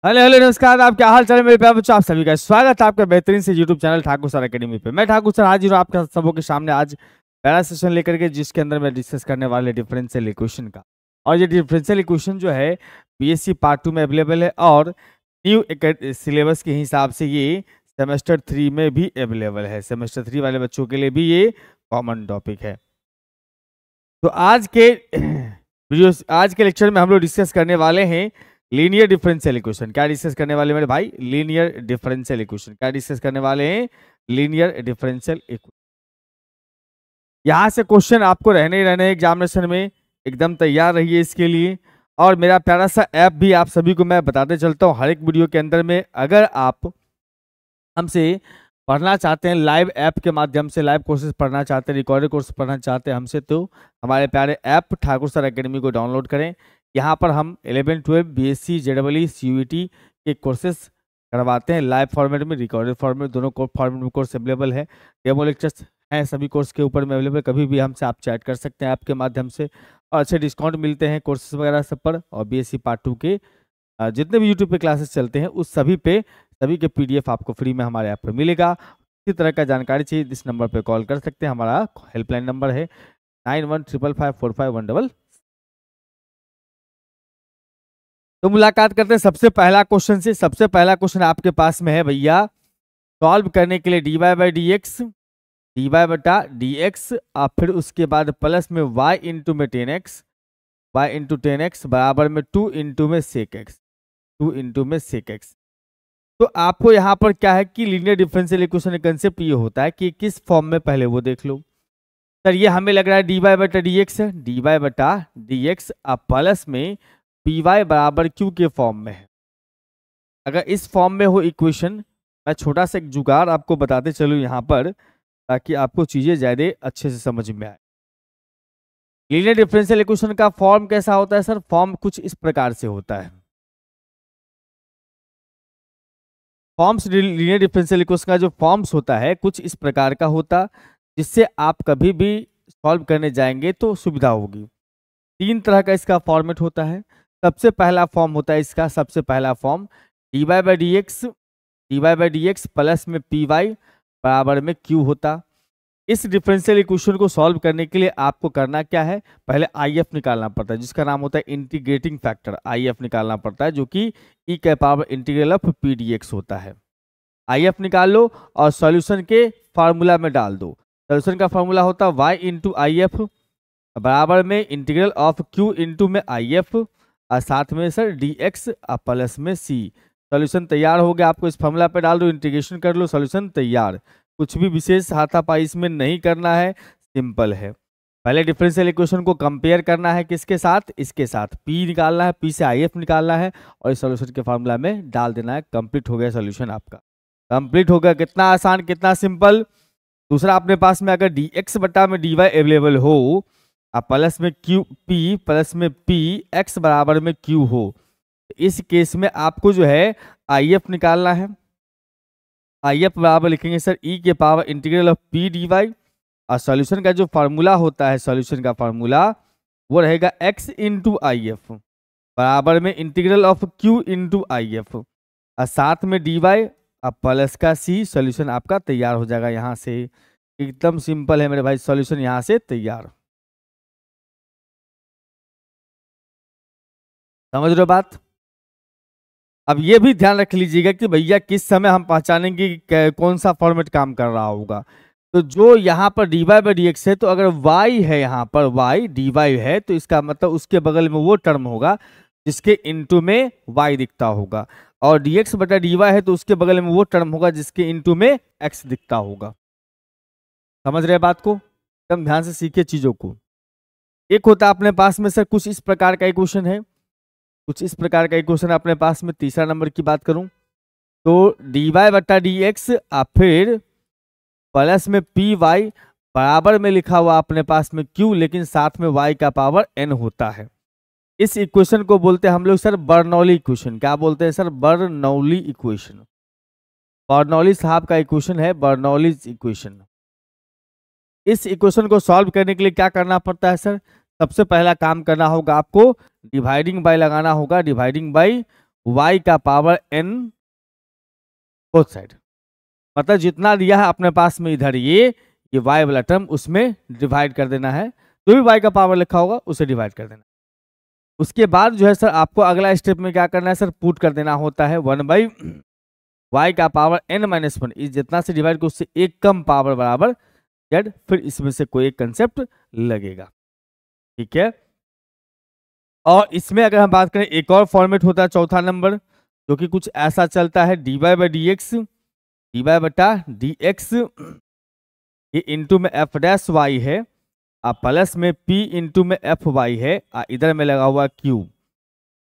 Hello hello नमस्कार। आप क्या हाल चाल है मेरे प्यारे बच्चों? आप सभी का स्वागत है आपके बेहतरीन से YouTube channel Thakur sir academy पे। मैं ठाकुर सर हाजिर हूँ आपके सबों के सामने आज पहला सेशन लेकर के, जिसके अंदर मैं डिस्कस करने वाले डिफरेंशियल इक्वेशन का। और ये डिफरेंशियल इक्वेशन जो है बीएससी पार्ट 2 में अवेलेबल है और न्यू सिलेबस के हिसाब से ये सेमेस्टर 3 में भी अवेलेबल है। सेमेस्टर 3 वाले बच्चों के लिए भी ये कॉमन टॉपिक है। तो आज के लेक्चर में हम लोग डिस्कस करने वाले हैं लीनियर डिफरेंशियल इक्वेशन। क्या डिस्कस करने वाले मेरे भाई? Linear differential equation. क्या डिस्कस करने वाले हैं? Linear differential equation. यहां से क्वेश्चन आपको रहने एग्जामिनेशन में, एकदम तैयार रहिए इसके लिए। और मेरा प्यारा सा ऐप भी आप सभी को मैं बताते चलता हूँ हर एक वीडियो के अंदर में। अगर आप हमसे पढ़ना चाहते हैं लाइव ऐप के माध्यम से, लाइव कोर्सेज पढ़ना चाहते हैं, रिकॉर्डेड कोर्स पढ़ना चाहते हैं हमसे, तो हमारे प्यारे ऐप ठाकुर सर एकेडमी को डाउनलोड करें। यहाँ पर हम 11, 12 बीएससी, जेडबलई, सीयूईटी के कोर्सेज करवाते हैं लाइव फॉर्मेट में, रिकॉर्डेड फॉर्मेट, दोनों फॉर्मेट में कोर्स अवेलेबल है। डेमो लेक्चर्स हैं सभी कोर्स के ऊपर में अवेलेबल। कभी भी हमसे आप चैट कर सकते हैं ऐप के माध्यम से और अच्छे डिस्काउंट मिलते हैं कोर्सेज वगैरह सब पर। और बीएससी पार्ट 2 के जितने भी यूट्यूब पे क्लासेस चलते हैं उस सभी के पीडीएफ आपको फ्री में हमारे ऐप पर मिलेगा। किसी तरह का जानकारी चाहिए इस नंबर पे कॉल कर सकते हैं। हमारा हेल्पलाइन नंबर है 9155545111। तो मुलाकात करते हैं सबसे पहला क्वेश्चन से। सबसे पहला क्वेश्चन आपके पास में है भैया, सॉल्व करने के लिए dy by d x, d y बटा डी एक्स, और फिर उसके बाद प्लस में y इंटू में 10x, y इंटू 10x बराबर में 2 इंटू में सेक एक्स, 2 इंटू में सेक एक्स। तो आपको यहाँ पर क्या है कि लीनियर डिफरेंशियल इक्वेशन का कंसेप्ट ये होता है कि किस फॉर्म में, पहले वो देख लो सर। ये हमें लग रहा है dy बटा डी एक्स है, dy बटा डी एक्स अब प्लस में py बराबर q के फॉर्म में है। अगर इस फॉर्म में हो इक्वेशन, मैं छोटा सा एक जुगाड़ आपको बताते चलूँ यहाँ पर ताकि आपको चीजें ज्यादा अच्छे से समझ में आए। लीनियर डिफरेंशियल इक्वेशन का फॉर्म कैसा होता है सर? फॉर्म कुछ इस प्रकार से होता है। फॉर्म्स लीनियर डिफरेंशियल इक्वेशन का जो फॉर्म्स होता है कुछ इस प्रकार का होता, जिससे आप कभी भी सॉल्व करने जाएंगे तो सुविधा होगी। 3 तरह का इसका फॉर्मेट होता है। सबसे पहला फॉर्म होता है इसका, सबसे पहला form dy by d x plus में py बराबर में q होता। इस डिफरेंशियल इक्वेशन को सॉल्व करने के लिए आपको करना क्या है? पहले IF निकालना पड़ता है, जिसका नाम होता है इंटीग्रेटिंग फैक्टर। IF निकालना पड़ता है जो कि e के power integral of p dx होता है। IF निकाल लो और सॉल्यूशन के फार्मूला में डाल दो। सॉल्यूशन का फार्मूला होता है y इंटू IF बराबर में इंटीग्रल ऑफ q इंटू में IF और साथ में सर dx प्लस में c। सॉल्यूशन तैयार हो गया। आपको इस फार्मूला पे डाल दो, इंटीग्रेशन कर लो, सॉल्यूशन तैयार। कुछ भी विशेष हाथापाई इसमें नहीं करना है, सिंपल है। पहले डिफरेंशियल इक्वेशन को कंपेयर करना है किसके साथ? इसके साथ। p निकालना है, p से IF निकालना है और इस सॉल्यूशन के फार्मूला में डाल देना है। कंप्लीट हो गया सॉल्यूशन आपका, कंप्लीट हो गया। कितना आसान, कितना सिंपल। दूसरा, अपने पास में अगर dx बटा में dy अवेलेबल हो और प्लस में q p प्लस में p x बराबर में q हो, इस केस में आपको जो है IF निकालना है। IF बराबर लिखेंगे सर e के power integral of p dy और सॉल्यूशन का जो फार्मूला होता है, सॉल्यूशन का फार्मूला वो रहेगा x इंटू IF बराबर में integral of q into IF और साथ में dy और प्लस का c। सॉल्यूशन आपका तैयार हो जाएगा। यहाँ से एकदम सिंपल है मेरे भाई, सॉल्यूशन यहाँ से तैयार। समझ रहे हो बात? अब ये भी ध्यान रख लीजिएगा कि भैया किस समय हम पहचानेंगे कि कौन सा फॉर्मेट काम कर रहा होगा। तो जो यहाँ पर dy बाई डी एक्स है, तो अगर y है यहाँ पर, y dy है, तो इसका मतलब उसके बगल में वो टर्म होगा जिसके इनटू में y दिखता होगा। और dx बटा dy है तो उसके बगल में वो टर्म होगा जिसके इनटू में x दिखता होगा। समझ रहे बात को? एकदम ध्यान से सीखिए चीजों को। एक होता है अपने पास में सर कुछ इस प्रकार का इक्वेशन है, कुछ इस प्रकार का इक्वेशन अपने पास में। तीसरा नंबर की बात करूं तो dy बटा डी एक्स फिर प्लस में py बराबर में लिखा हुआ अपने पास में q, लेकिन साथ में y का पावर n होता है। इस इक्वेशन को बोलते हैं हम लोग सर बर्नौली इक्वेशन। क्या बोलते हैं सर? Bernoulli equation. बर्नौली साहब का इक्वेशन है, बर्नौली इक्वेशन। इस इक्वेशन को सॉल्व करने के लिए क्या करना पड़ता है सर? सबसे पहला काम करना होगा आपको, डिवाइडिंग बाय लगाना होगा। डिवाइडिंग बाय y का पावर n बोथ साइड, मतलब जितना दिया है अपने पास में इधर ये y वाला टर्म उसमें डिवाइड कर देना है, जो भी y का पावर लिखा होगा उसे डिवाइड कर देना। उसके बाद जो है सर आपको अगला स्टेप में क्या करना है सर, पुट कर देना होता है 1/y का पावर n-1 इस जितना से डिवाइड कर उससे एक कम पावर बराबर z, फिर इसमें से कोई एक कंसेप्ट लगेगा, ठीक है। और इसमें अगर हम बात करें एक और फॉर्मेट होता है चौथा नंबर, जो कि कुछ ऐसा चलता है dy/dx, dy/dx ये इंटू में f डैश y है, प्लस में p इंटू में एफ वाई है, इधर में लगा हुआ q।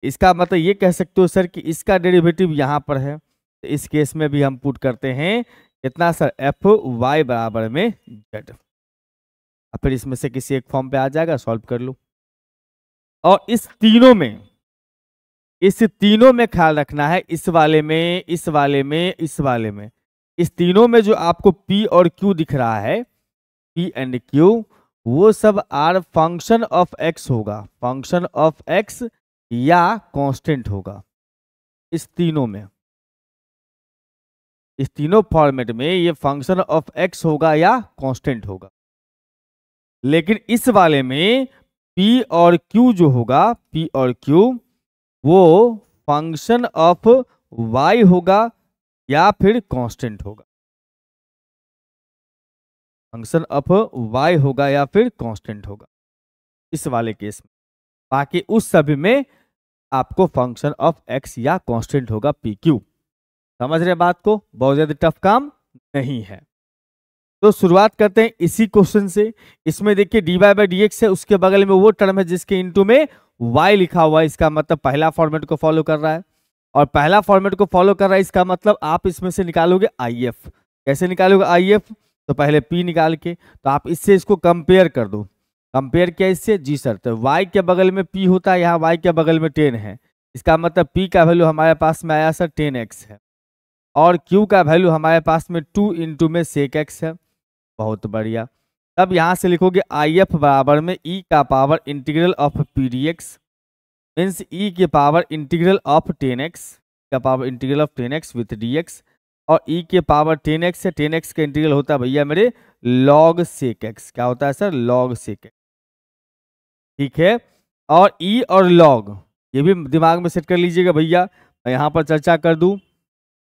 इसका मतलब ये कह सकते हो सर कि इसका डेरिवेटिव यहाँ पर है, तो इस केस में भी हम पुट करते हैं कितना सर, एफ वाई बराबर में z। अब फिर इसमें से किसी एक फॉर्म पे आ जाएगा, सॉल्व कर लो। और इस तीनों में ख्याल रखना है, इस वाले में, इस वाले में, इस वाले में, इस तीनों में जो आपको p और q दिख रहा है, p एंड q, वो सब आर फंक्शन ऑफ x होगा, फंक्शन ऑफ x या कांस्टेंट होगा। इस तीनों में, इस तीनों फॉर्मेट में ये फंक्शन ऑफ x होगा या कांस्टेंट होगा। लेकिन इस वाले में p और q जो होगा, p और q वो फंक्शन ऑफ y होगा या फिर कांस्टेंट होगा, फंक्शन ऑफ y होगा या फिर कांस्टेंट होगा इस वाले केस में। बाकी उस सभी में आपको फंक्शन ऑफ x या कांस्टेंट होगा पी क्यू। समझ रहे बात को, बहुत ज्यादा टफ काम नहीं है। तो शुरुआत करते हैं इसी क्वेश्चन से। इसमें देखिए dy/dx है, उसके बगल में वो टर्म है जिसके इनटू में y लिखा हुआ है, इसका मतलब पहला फॉर्मेट को फॉलो कर रहा है। और पहला फॉर्मेट को फॉलो कर रहा है, इसका मतलब आप इसमें से निकालोगे IF। कैसे निकालोगे IF, तो पहले P निकाल के, तो आप इससे इसको कंपेयर कर दो। कंपेयर किया इससे, जी सर, तो y के बगल में P होता है, यहाँ y के बगल में 10 है, इसका मतलब P का वैल्यू हमारे पास में आया सर 10x है, और Q का वैल्यू हमारे पास में 2 इंटू में sec x है। बहुत बढ़िया। तब यहाँ से लिखोगे IF बराबर में e का power integral of P dx, means e के पावर इंटीग्रल ऑफ 10x का power integral of 10x with dx, और e के पावर 10x है, 10x का इंटीग्रल होता है भैया मेरे log sec x। क्या होता है सर, log sec x, ठीक है। और e और log ये भी दिमाग में सेट कर लीजिएगा भैया। मैं यहाँ पर चर्चा कर दूं,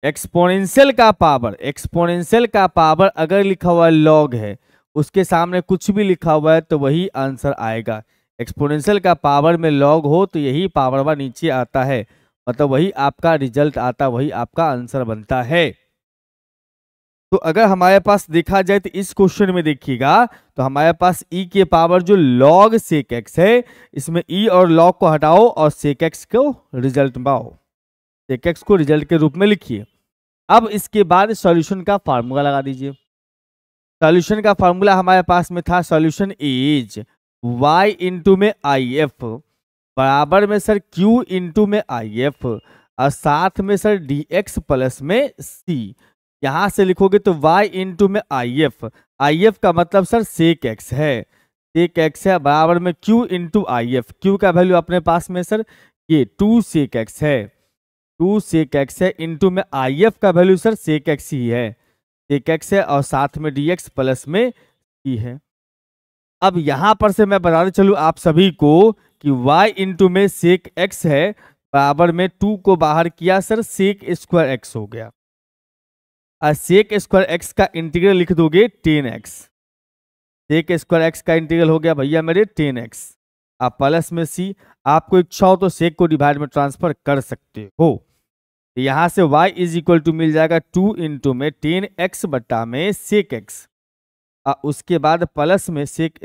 एक्सपोनेंशियल का पावर अगर लिखा हुआ log है, उसके सामने कुछ भी लिखा हुआ है तो वही आंसर आएगा। एक्सपोनेंशियल का पावर में log हो तो यही पावर वा नीचे आता है, मतलब वही आपका रिजल्ट आता, वही आपका आंसर बनता है। तो अगर हमारे पास देखा जाए तो इस क्वेश्चन में देखिएगा, तो हमारे पास e के पावर जो log sec x है, इसमें e और log को हटाओ और sec x को रिजल्ट में पाओ, sec x को रिजल्ट के रूप में लिखिए। अब इसके बाद सॉल्यूशन का फार्मूला लगा दीजिए। सॉल्यूशन का फार्मूला हमारे पास में था, सॉल्यूशन इज y इंटू में IF बराबर में सर q इंटू में IF, और साथ में सर dx प्लस में c। यहां से लिखोगे तो y इंटू में IF का मतलब सर sec x है, sec x है बराबर में q इंटू IF। q का वैल्यू अपने पास में सर ये 2 sec x है, 2 sec x है, इंटू में IF का वैल्यू सर sec x ही है, sec x है, और साथ में dx प्लस में c है। अब यहां पर से मैं बताते चलूं आप सभी को कि y इंटू में sec x है बराबर में 2 को बाहर किया सर sec स्क्वायर x हो गया, और sec स्क्वायर x का इंटीग्रल लिख दोगे 10x, sec स्क्वायर x का इंटीग्रल हो गया भैया मेरे 10x, आप प्लस में c। आपको इच्छा हो तो sec को डिवाइड में ट्रांसफर कर सकते हो। यहां से y इज इक्वल टू मिल जाएगा 2 इंटू में 10x बट्टा में sec x, उसके बाद प्लस में sec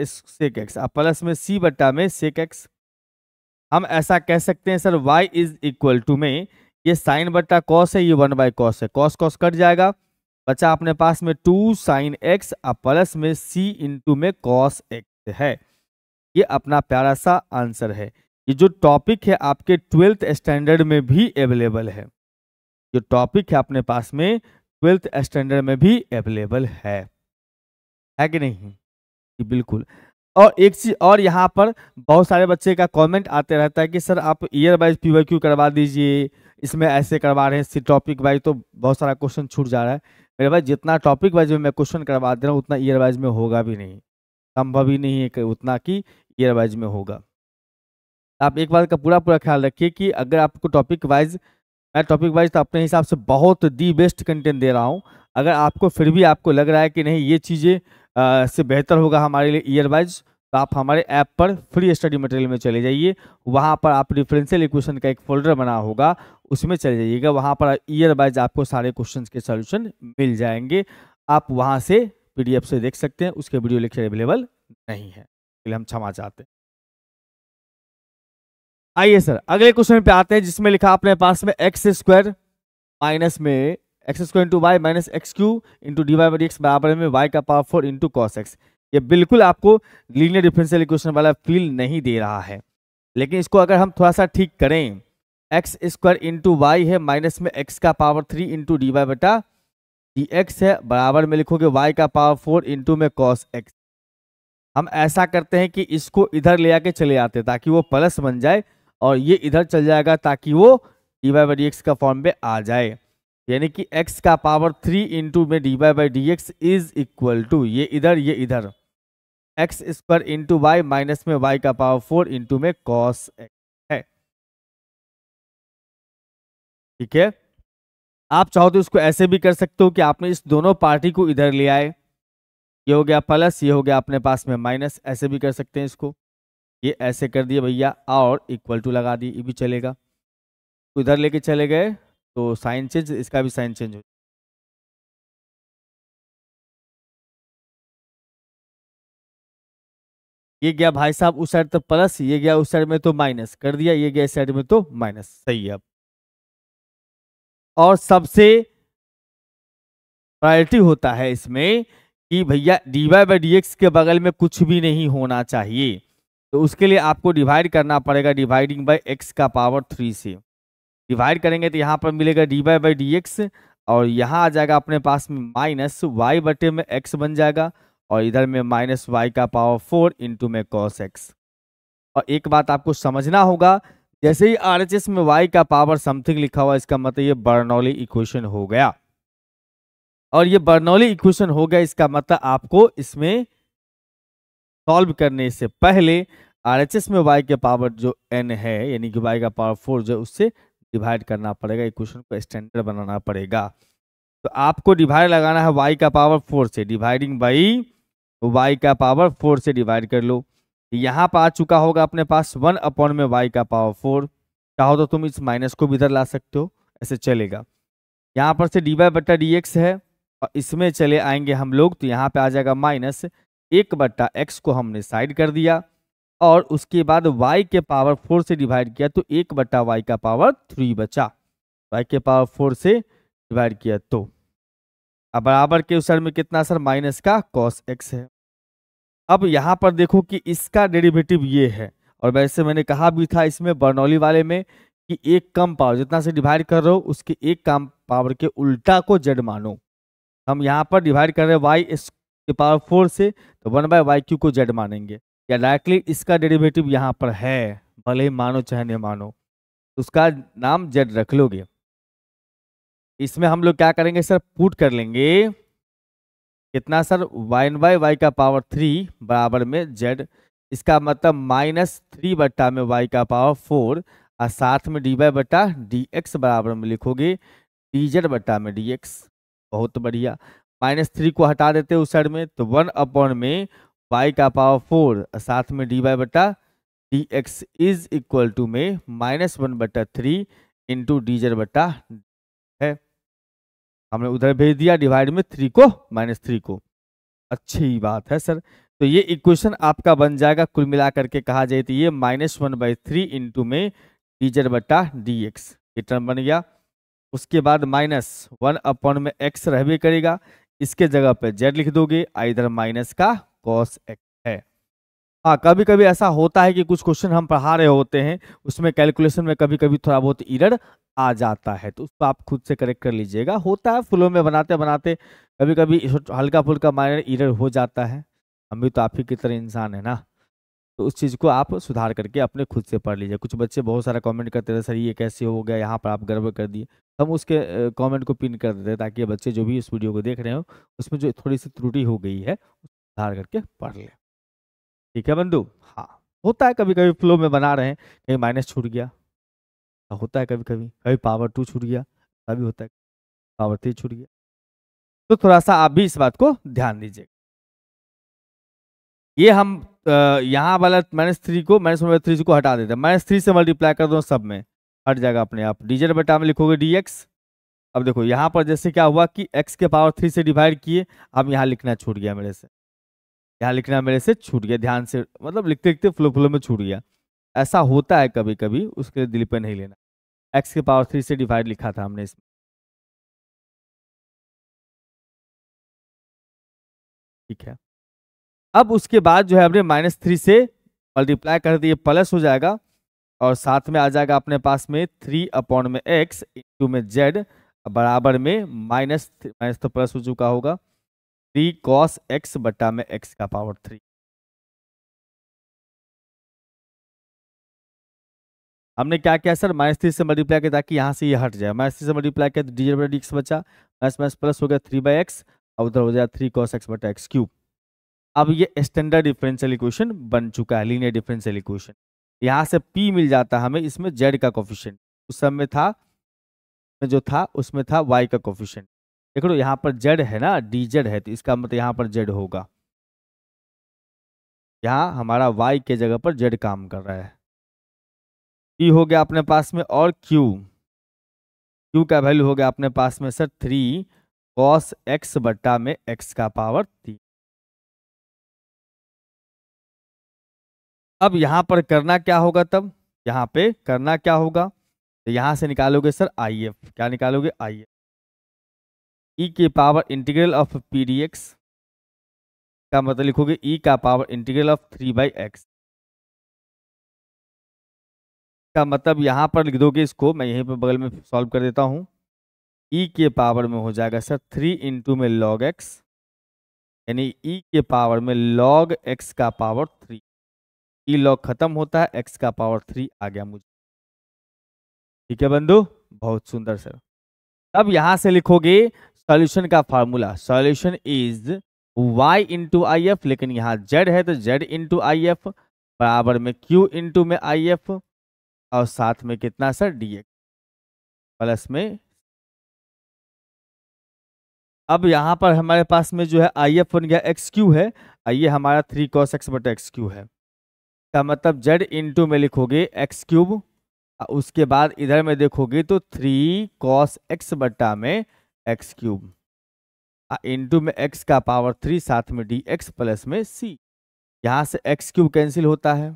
x, प्लस में c बट्टा में sec x। हम ऐसा कह सकते हैं sir y is equal to में ये साइन बट्टा कॉस है, ये 1/cos है, कॉस कॉस कट जाएगा, बचा अपने पास में 2 sin x प्लस में c इंटू में cos x है। ये अपना प्यारा सा आंसर है। ये जो टॉपिक है आपके 12th स्टैंडर्ड में भी अवेलेबल है, जो टॉपिक है अपने पास में 12th स्टैंडर्ड में भी अवेलेबल है कि नहीं? बिल्कुल। और एक चीज और, यहाँ पर बहुत सारे बच्चे का कमेंट आते रहता है कि सर आप ईयर वाइज PYQ करवा दीजिए इसमें ऐसे करवा रहे हैं टॉपिक वाइज, तो बहुत सारा क्वेश्चन छूट जा रहा है मेरे भाई। जितना टॉपिक वाइज में मैं क्वेश्चन करवा दे रहा हूँ उतना ईयर वाइज में होगा भी नहीं, संभव ही नहीं है कि उतना कि ईयर वाइज में होगा। आप एक बात का पूरा पूरा ख्याल रखिए कि अगर आपको टॉपिक वाइज, मैं टॉपिक वाइज तो अपने हिसाब से बहुत दी बेस्ट कंटेंट दे रहा हूँ, अगर आपको फिर भी आपको लग रहा है कि नहीं ये चीज़ें से बेहतर होगा हमारे लिए ईयर वाइज, तो आप हमारे ऐप पर फ्री स्टडी मटेरियल में चले जाइए। वहाँ पर आप डिफरेंशियल इक्वेशन का एक फोल्डर बना होगा, उसमें चले जाइएगा। वहाँ पर ईयर वाइज आपको सारे क्वेश्चन के सोल्यूशन मिल जाएंगे। आप वहाँ से PDF से देख सकते हैं, उसके वीडियो लेक्चर अवेलेबल नहीं है, इसलिए हम क्षमा चाहते हैं। आइए सर अगले क्वेश्चन पे आते हैं, जिसमें लिखा अपने पास में एक्स स्क्वायर माइनस में x square into y minus x q into d y by x बराबर में वाई का पावर 4 इंटू कॉस एक्स। ये बिल्कुल आपको लीनियर डिफरेंशियल इक्वेशन वाला फील नहीं दे रहा है, लेकिन इसको अगर हम थोड़ा सा ठीक करें, एक्स स्क्वायर इंटू वाई है माइनस में एक्स का पावर 3 इंटू डी वाई बटा डी एक्स है बराबर में लिखोगे वाई का पावर 4 इंटू में कॉस एक्स। हम ऐसा करते हैं कि इसको इधर ले आके चले आते ताकि वो प्लस बन जाए, और ये इधर चल जाएगा ताकि वो d y by d x का फॉर्म में आ जाए। यानी कि x का पावर 3 इंटू में d y by d x is equal to ये इधर x square into y minus में y का पावर 4 इंटू में कॉस एक्स है। ठीक है, आप चाहो तो इसको ऐसे भी कर सकते हो कि आपने इस दोनों पार्टी को इधर ले आए, ये हो गया प्लस, ये हो गया अपने पास में माइनस, ऐसे भी कर सकते हैं इसको। ये ऐसे कर दिए भैया और इक्वल टू लगा दी, ये भी चलेगा। इधर लेके चले गए तो साइन चेंज, इसका भी साइन चेंज हो। ये गया भाई साहब उस साइड तो प्लस, ये गया उस साइड में तो माइनस कर दिया, ये गया इस साइड में तो माइनस, सही है। अब और सबसे प्रायोरिटी होता है इसमें कि भैया d y by d x के बगल में कुछ भी नहीं होना चाहिए, तो उसके लिए आपको डिवाइड करना पड़ेगा, डिवाइडिंग बाय एक्स का पावर 3 से डिवाइड करेंगे तो यहाँ पर मिलेगा d y by d x, और यहाँ आ जाएगा अपने पास में माइनस वाई बटे में एक्स बन जाएगा, और इधर में माइनस वाई का पावर 4 इंटू में कॉस एक्स। और एक बात आपको समझना होगा, जैसे ही RHS में वाई का पावर समथिंग लिखा हुआ, इसका मतलब ये बर्नौली इक्वेशन हो गया, और ये बर्नौली इक्वेशन हो गया, इसका मतलब आपको इसमें सॉल्व करने से पहले RHS में y के पावर जो n है यानी कि y का पावर 4 जो उससे डिवाइड करना पड़ेगा, इक्वेशन को स्टैंडर्ड बनाना पड़ेगा। तो आपको डिवाइड लगाना है y का पावर 4 से, डिवाइडिंग बाई y का पावर 4 से डिवाइड कर लो। यहाँ पर आ चुका होगा अपने पास 1 अपॉन में y का पावर 4, चाहो तो तुम इस माइनस को भी इधर ला सकते हो, ऐसे चलेगा। यहाँ पर से डी वाई बट्टा डी एक्स है, और इसमें चले आएंगे हम लोग तो यहाँ पे आ जाएगा माइनस 1 बट्टा एक्स को हमने साइड कर दिया, और उसके बाद y के पावर 4 से डिवाइड किया तो 1 बट्टा y का पावर 3 बचा, y के पावर 4 से डिवाइड किया तो अब बराबर के उस साइड में कितना सर माइनस का कॉस एक्स है। अब यहाँ पर देखो कि इसका डेरिवेटिव ये है, और वैसे मैंने कहा भी था इसमें बर्नौली वाले में कि एक कम पावर जितना से डिवाइड कर रहे हो उसके एक कम पावर के उल्टा को जेड मानो। हम यहाँ पर डिवाइड कर रहे हैं वाई के पावर 4 से, तो 1 बाय वाई क्यू को जेड मानेंगे, या डायरेक्टली इसका डेरिवेटिव यहाँ पर है, भले ही मानो चाहे नहीं मानो, तो उसका नाम जेड रख लोगे। इसमें हम लोग क्या करेंगे सर, पुट कर लेंगे कितना सर, 1 बाय वाई का पावर 3 बराबर में जेड, इसका मतलब -3 बट्टा में y का पावर 4, और साथ में डी वाई बट्टा डी एक्स बराबर में लिखोगे डी जेड बट्टा में डी एक्स। बहुत बढ़िया, -3 को हटा देते उस साइड में, तो 1 अपॉन में y का पावर 4 साथ में डी वाई बट्टा d x is equal to में -1 बट्टा 3 इंटू डी जेड बट्टा है, हमने उधर भेज दिया डिवाइड में 3 को -3 को। अच्छी बात है सर, तो ये इक्वेशन आपका बन जाएगा, कुल मिला करके कहा जाए तो ये -1/3 इंटू में डी जेड बट्टा डी एक्स, ये टर्म बन गया। उसके बाद -1 अपॉन में एक्स रहबे करेगा, इसके जगह पे जेड लिख दोगे, इधर माइनस का कॉस एक्स है। हाँ, कभी कभी ऐसा होता है कि कुछ क्वेश्चन हम पढ़ा रहे होते हैं, उसमें कैलकुलेशन में कभी कभी थोड़ा बहुत एरर आ जाता है, तो उसको आप खुद से करेक्ट कर लीजिएगा। होता है फ्लो में बनाते बनाते कभी कभी हल्का फुल्का माइनर एरर हो जाता है, हम भी तो आप ही की तरह इंसान है ना, तो उस चीज़ को आप सुधार करके अपने खुद से पढ़ लीजिए। कुछ बच्चे बहुत सारा कमेंट करते थे, सर ये कैसे हो गया, यहाँ पर आप गड़बड़ कर दिए। हम उसके कमेंट को पिन कर देते हैं ताकि बच्चे जो भी इस वीडियो को देख रहे हो उसमें जो थोड़ी सी त्रुटि हो गई है सुधार करके पढ़ ले। ठीक है बंधु? हाँ, होता है कभी कभी फ्लो में बना रहे हैं, कहीं माइनस छूट गया, होता है कभी कभी, कभी पावर 2 छूट गया, तभी होता है पावर 3 छूट गया। तो थोड़ा सा आप भी इस बात को ध्यान दीजिए। ये हम यहाँ वाला -3 को -3 को हटा देते हैं, -3 से मल्टीप्लाई कर दो सब में, हट जाएगा अपने आप। dz बटा में लिखोगे dx। अब देखो यहाँ पर जैसे क्या हुआ कि x के पावर 3 से डिवाइड किए, अब यहाँ लिखना छूट गया मेरे से, यहाँ लिखना मेरे से छूट गया, ध्यान से मतलब लिखते लिखते फ्लो फ्लो में छूट गया। ऐसा होता है कभी कभी, उसके लिए दिल पे नहीं लेना। x के पावर 3 से डिवाइड लिखा था हमने इसमें, ठीक है। अब उसके बाद जो है हमने -3 से मल्टीप्लाई कर दिए, प्लस हो जाएगा और साथ में आ जाएगा अपने पास में 3/x इंटू में z बराबर में माइनस तो प्लस हो चुका होगा 3 cos x बटा में x का पावर 3। हमने क्या किया सर, -3 से मल्टीप्लाई किया ताकि यहाँ से ये हट जाए, -3 से मल्टीप्लाई किया तो dz बटा dx बचा, माइनस प्लस हो गया 3/x और उधर हो जाए 3 cos x बटा x क्यूब। अब ये स्टैंडर्ड डिफरेंशियल इक्वेशन बन चुका है, लीनियर डिफरेंशियल इक्वेशन। यहाँ से p मिल जाता हमें, इसमें z का कोफिशिएंट उस समय था जो था उसमें था y का कोफिशिएंट। देख लो यहाँ पर z है ना, dz है, तो इसका मतलब यहाँ पर z होगा, यहाँ हमारा y के जगह पर z काम कर रहा है। p हो गया अपने पास में, और q का वैल्यू हो गया अपने पास में सर 3 cos x बट्टा में x का पावर 3। अब यहाँ पर करना क्या होगा, तब यहाँ पे करना क्या होगा, तो यहाँ से निकालोगे सर IF, क्या निकालोगे IF, e के power integral of P D x का मतलब लिखोगे e का पावर इंटीग्रल ऑफ 3/x का मतलब यहाँ पर लिख दोगे इसको, मैं यहीं पर बगल में सॉल्व कर देता हूँ। e के पावर में हो जाएगा सर 3 इंटू में log x, यानी e के पावर में log x का पावर 3, ई लॉग खत्म होता है, x का पावर 3 आ गया मुझे। ठीक है बंधु, बहुत सुंदर सर। अब यहां से लिखोगे सॉल्यूशन का formula, solution is y into I F, लेकिन यहाँ z है तो z इंटू आई एफ बराबर में q इंटू में आई एफ और साथ में कितना सर dx प्लस में। अब यहाँ पर हमारे पास में जो है आई एफ बन गया एक्स क्यू है, ये हमारा 3 cos x बटा एक्स क्यू है, का मतलब z इंटू में लिखोगे एक्स क्यूब, उसके बाद इधर में देखोगे तो 3 cos x बटा में एक्स क्यूब इंटू में x का पावर 3 साथ में dx प्लस में c। यहाँ से एक्स क्यूब कैंसिल होता है,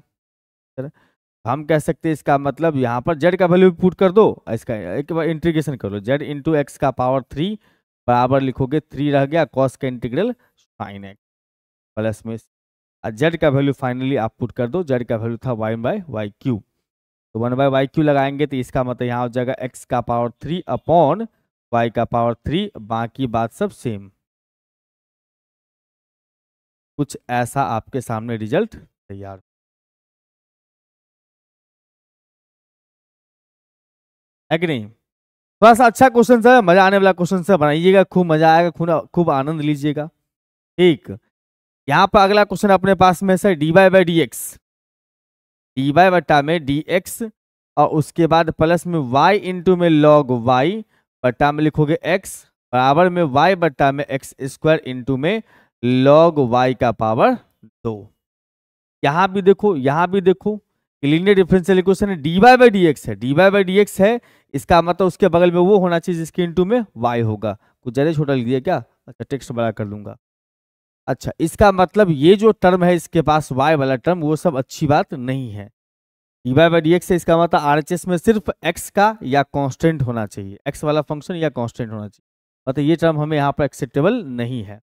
हम कह सकते हैं इसका मतलब यहाँ पर z का वैल्यू पुट कर दो, इसका एक बार इंटीग्रेशन कर लो, z इंटू एक्स का पावर 3 बराबर लिखोगे 3 रह गया cos का इंटीग्रल sin x प्लस में z का वैल्यू फाइनली आप पुट कर दो, z का वैल्यू था 1/y क्यूब, तो 1/y क्यूब लगाएंगे तो इसका मतलब यहाँ हो जाएगा x का पावर 3 अपॉन y का पावर 3, बाकी बात सब सेम। कुछ ऐसा आपके सामने रिजल्ट तैयार। है कि नहीं? थोड़ा सा अच्छा क्वेश्चन है, मजा आने वाला क्वेश्चन है, बनाइएगा, खूब मजा आएगा, खूब आनंद लीजिएगा। ठीक, यहाँ पर अगला क्वेश्चन अपने पास में है dy by d x, d y बटा में dx और उसके बाद प्लस में y इंटू में log y बटा में लिखोगे x बराबर में y बटा में एक्स स्क्वायर इंटू में log y का पावर 2। यहाँ भी देखो लीनियर डिफरेंशियल इक्वेशन है, dy बाई डी एक्स है, dy बाई डी एक्स है, इसका मतलब उसके बगल में वो होना चाहिए जिसके इंटू में y होगा। कुछ ज़्यादा छोटा लिख दिया क्या? अच्छा, टेक्स्ट बड़ा कर दूंगा। अच्छा, इसका मतलब ये जो टर्म है इसके पास y वाला टर्म, वो सब अच्छी बात नहीं है। dy बाई डी एक्स है, इसका मतलब RHS में सिर्फ x का या कांस्टेंट होना चाहिए, x वाला फंक्शन या कांस्टेंट होना चाहिए, मतलब ये टर्म हमें यहाँ पर एक्सेप्टेबल नहीं है।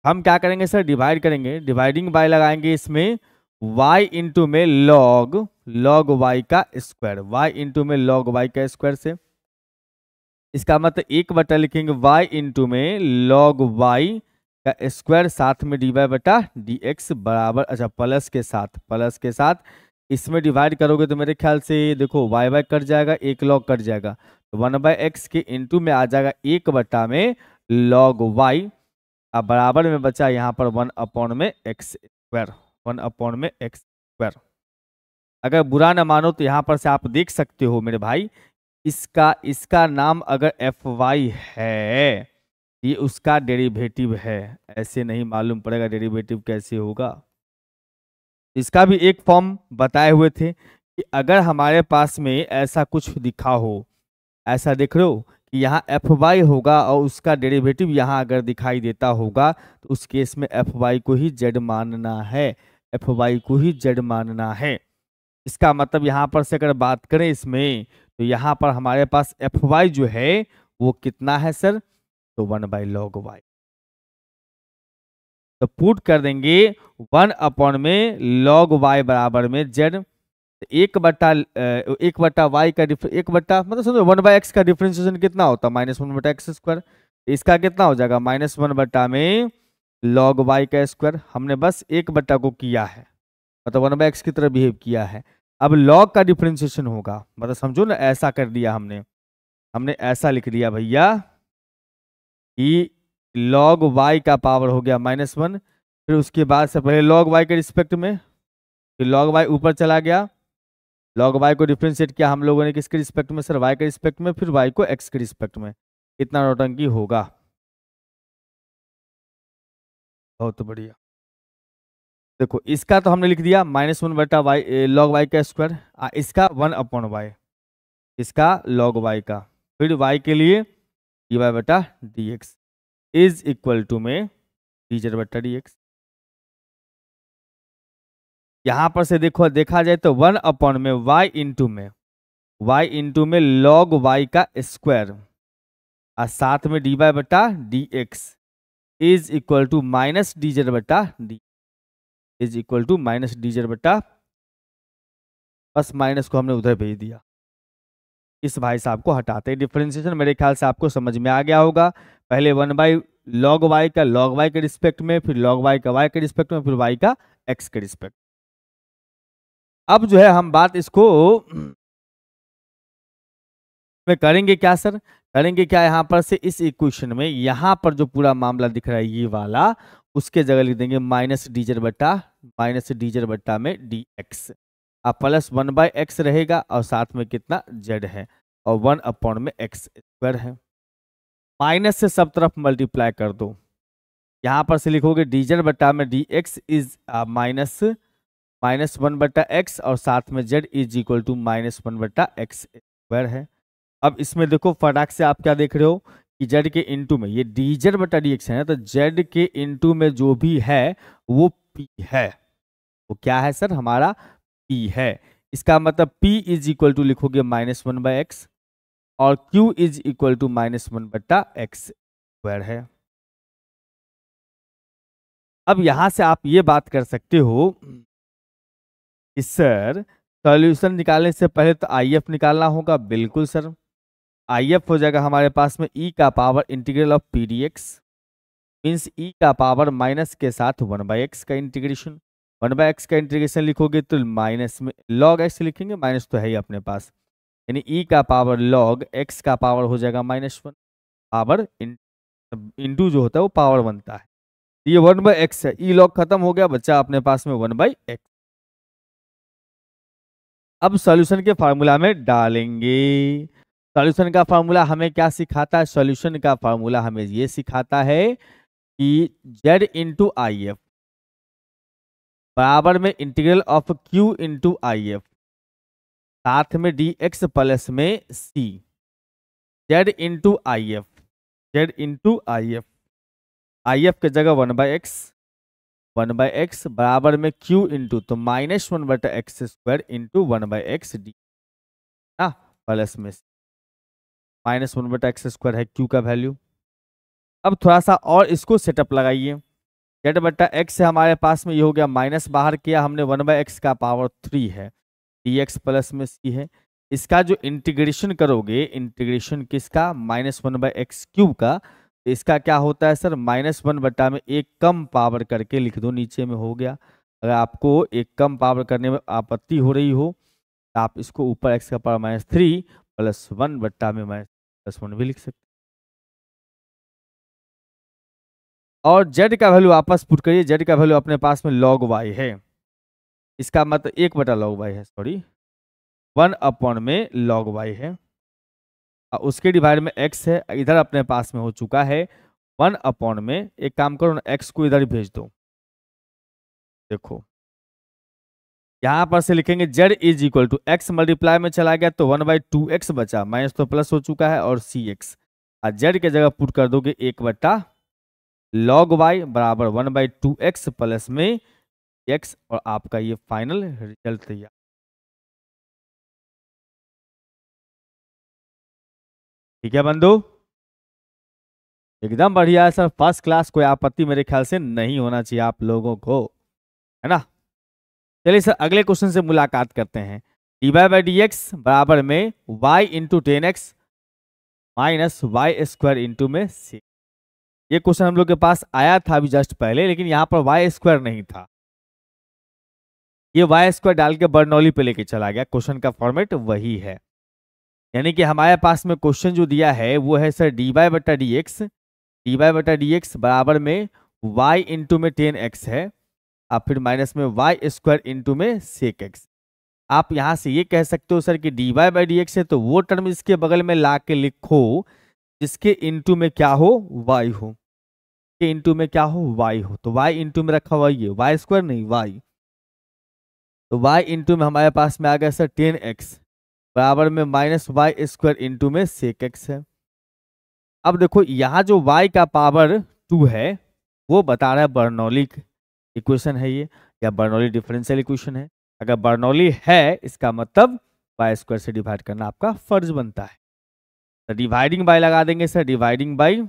हम क्या करेंगे सर, डिवाइड करेंगे, डिवाइडिंग बाय लगाएंगे इसमें y इंटू में log y का स्क्वायर, y इंटू में log y का स्क्वायर से, इसका मतलब 1 बटा लिखेंगे y इंटू में log y का स्क्वायर साथ में dy बटा dx बराबर, अच्छा प्लस के साथ इसमें डिवाइड करोगे तो मेरे ख्याल से देखो y बाय कट जाएगा, एक लॉग कट जाएगा, तो 1/x के इंटू में आ जाएगा 1 में log y। अब बराबर में बचा यहाँ पर 1/x², 1/x²। अगर बुरा ना मानो तो यहाँ पर से आप देख सकते हो मेरे भाई, इसका नाम अगर fy है, ये उसका डेरिवेटिव है। ऐसे नहीं मालूम पड़ेगा डेरिवेटिव कैसे होगा। इसका भी एक फॉर्म बताए हुए थे कि अगर हमारे पास में ऐसा कुछ दिखा हो, ऐसा देख रहे हो कि यहाँ fy होगा और उसका डेरिवेटिव यहाँ अगर दिखाई देता होगा, तो उस केस में fy को ही z मानना है, fy को ही z मानना है। इसका मतलब यहाँ पर से अगर बात करें इसमें, तो यहाँ पर हमारे पास fy जो है वो कितना है सर, तो 1/log y। तो पुट कर देंगे 1 में log y बराबर में z, 1/1 y का 1 बट्टा मतलब समझो 1/x का डिफरेंशिएशन कितना होता है, -1/x²। इसका कितना हो जाएगा, -1 में log y का स्क्वायर। हमने बस 1 को किया है, मतलब 1/x की तरह बिहेव किया है। अब log का डिफरेंशिएशन होगा, मतलब समझो ना, ऐसा कर दिया हमने ऐसा लिख दिया भैया कि log y का पावर हो गया -1, फिर उसके बाद से पहले log y के रिस्पेक्ट में, फिर log y ऊपर चला गया, log y को डिफरेंशिएट किया हम लोगों ने किसके रिस्पेक्ट में सर, y के रिस्पेक्ट में, फिर y को x के रिस्पेक्ट में। इतना नौटंकी होगा। बहुत बढ़िया। देखो इसका तो हमने लिख दिया -1/y log y का स्क्वायर, इसका 1/y, इसका log y का, फिर y के लिए dy बटा dx इज इक्वल टू में dz बटा dx। यहां पर से देखो देखा जाए तो 1 में y इंटू में log y का स्क्वायर और साथ में dy बटा dx is equal to minus dz बटा d, is equal to minus dz बटा, बस माइनस को हमने उधर भेज दिया। इस भाई साहब को हटाते हैं। डिफरेंशिएशन मेरे ख्याल से आपको समझ में आ गया होगा। पहले 1/log y का log y के रिस्पेक्ट में, फिर log y का y के रिस्पेक्ट में, फिर y का x के रिस्पेक्ट। अब जो है हम बात इसको में करेंगे क्या सर, करेंगे क्या, यहाँ पर से इस इक्वेशन में यहाँ पर जो पूरा मामला दिख रहा है ये वाला, उसके जगह लिख देंगे माइनस dz बट्टा में dx, अब प्लस 1/x रहेगा और साथ में कितना z है और 1 में x² है। माइनस से सब तरफ मल्टीप्लाई कर दो, यहाँ पर से लिखोगे dz बट्टा में dx इज -1/x और साथ में z is equal to -1/x² है। अब इसमें देखो फटाक से आप क्या देख रहे हो कि z के इंटू में ये dz बटा dx है ना, तो z के इंटू में जो भी है वो p है, वो क्या है सर, हमारा p है। इसका मतलब p इज इक्वल टू लिखोगे -1/x और q is equal to -1/x² है। अब यहां से आप ये बात कर सकते हो कि सर सॉल्यूशन निकालने से पहले तो IF निकालना होगा। बिल्कुल सर, IF हो जाएगा हमारे पास में e का power integral of p dx, means e का पावर माइनस के साथ 1/x का इंटीग्रेशन। 1/x का इंटीग्रेशन लिखोगे तो माइनस में log x लिखेंगे, माइनस तो है ही अपने पास, यानी e का पावर log x का पावर हो जाएगा -1, पावर इंटू जो होता है वो पावर बनता है, ये 1/x है, e log खत्म हो गया, बच्चा अपने पास में 1/x। अब सॉल्यूशन के फार्मूला में डालेंगे। सॉल्यूशन का फार्मूला हमें क्या सिखाता है, सॉल्यूशन का फार्मूला हमें ये सिखाता है कि z इंटू IF बराबर में integral of q into IF साथ में dx प्लस में c, z इंटू IF के जगह 1/x बराबर में q इंटू तो -1/x² इंटू 1/x d ना, प्लस में -1/x² है q का वैल्यू। अब थोड़ा सा और इसको सेटअप लगाइए, z बट्टा x से हमारे पास में ये हो गया, माइनस बाहर किया हमने, 1/x का पावर 3 है, dx प्लस में c है। इसका जो इंटीग्रेशन करोगे, इंटीग्रेशन किसका, -1/x³ का, इसका क्या होता है सर, -1 बटा में एक कम पावर करके लिख दो, नीचे में हो गया। अगर आपको एक कम पावर करने में आपत्ति हो रही हो तो आप इसको ऊपर x का पावर -3 प्लस 1 बट्टा में -1 भी लिख सकते। और z का वैल्यू वापस पुट करिए, z का वैल्यू अपने पास में log y है, इसका मतलब 1 बटा log y है, सॉरी 1 में log y है, और उसके डिवाइड में x है, इधर अपने पास में हो चुका है 1 में, एक काम करो ना x को इधर भेज दो। देखो यहां पर से लिखेंगे z is equal to x multiply में चला गया तो 1/2x बचा, माइनस तो प्लस हो चुका है, और cx और z के जगह पुट कर दोगे 1 बटा log y बराबर 1/2x प्लस में x, और आपका ये फाइनल रिजल्ट तैयार। ठीक है बंधु, एकदम बढ़िया है सर, फर्स्ट क्लास, कोई आपत्ति मेरे ख्याल से नहीं होना चाहिए आप लोगों को, है ना। चलिए सर अगले क्वेश्चन से मुलाकात करते हैं। dy/dx बराबर में y into 10x minus y square into में 6। ये क्वेश्चन हम लोग के पास आया था अभी जस्ट पहले, लेकिन यहाँ पर वाई स्क्वायर नहीं था, ये वाई स्क्वायर डाल के बर्नौली पे लेके चला गया। क्वेश्चन का फॉर्मेट वही है, यानी कि हमारे पास में क्वेश्चन जो दिया है वो है सर dy/dx बराबर में y इंटू में 10x है, और फिर माइनस में वाई स्क्वायर इंटू में sec x। आप यहां से ये कह सकते हो सर कि dy/dx है तो वो टर्म इसके बगल में ला के लिखो जिसके इंटू में क्या हो, y हो, के इंटू में क्या हो, y हो, तो y इंटू में रखा हुआ ये वाई स्क्वायर नहीं y, तो y इंटू में हमारे पास में आ गया सर 10x बराबर में माइनस वाई स्क्वायर इंटू में sec x है। अब देखो यहाँ जो y का पावर 2 है वो बता रहा है बर्नौली इक्वेशन है ये, या बर्नौली डिफरेंशियल इक्वेशन है। अगर बर्नौली है इसका मतलब वाई स्क्वायर से डिवाइड करना आपका फर्ज बनता है, तो डिवाइडिंग बाय लगा देंगे sir, dividing by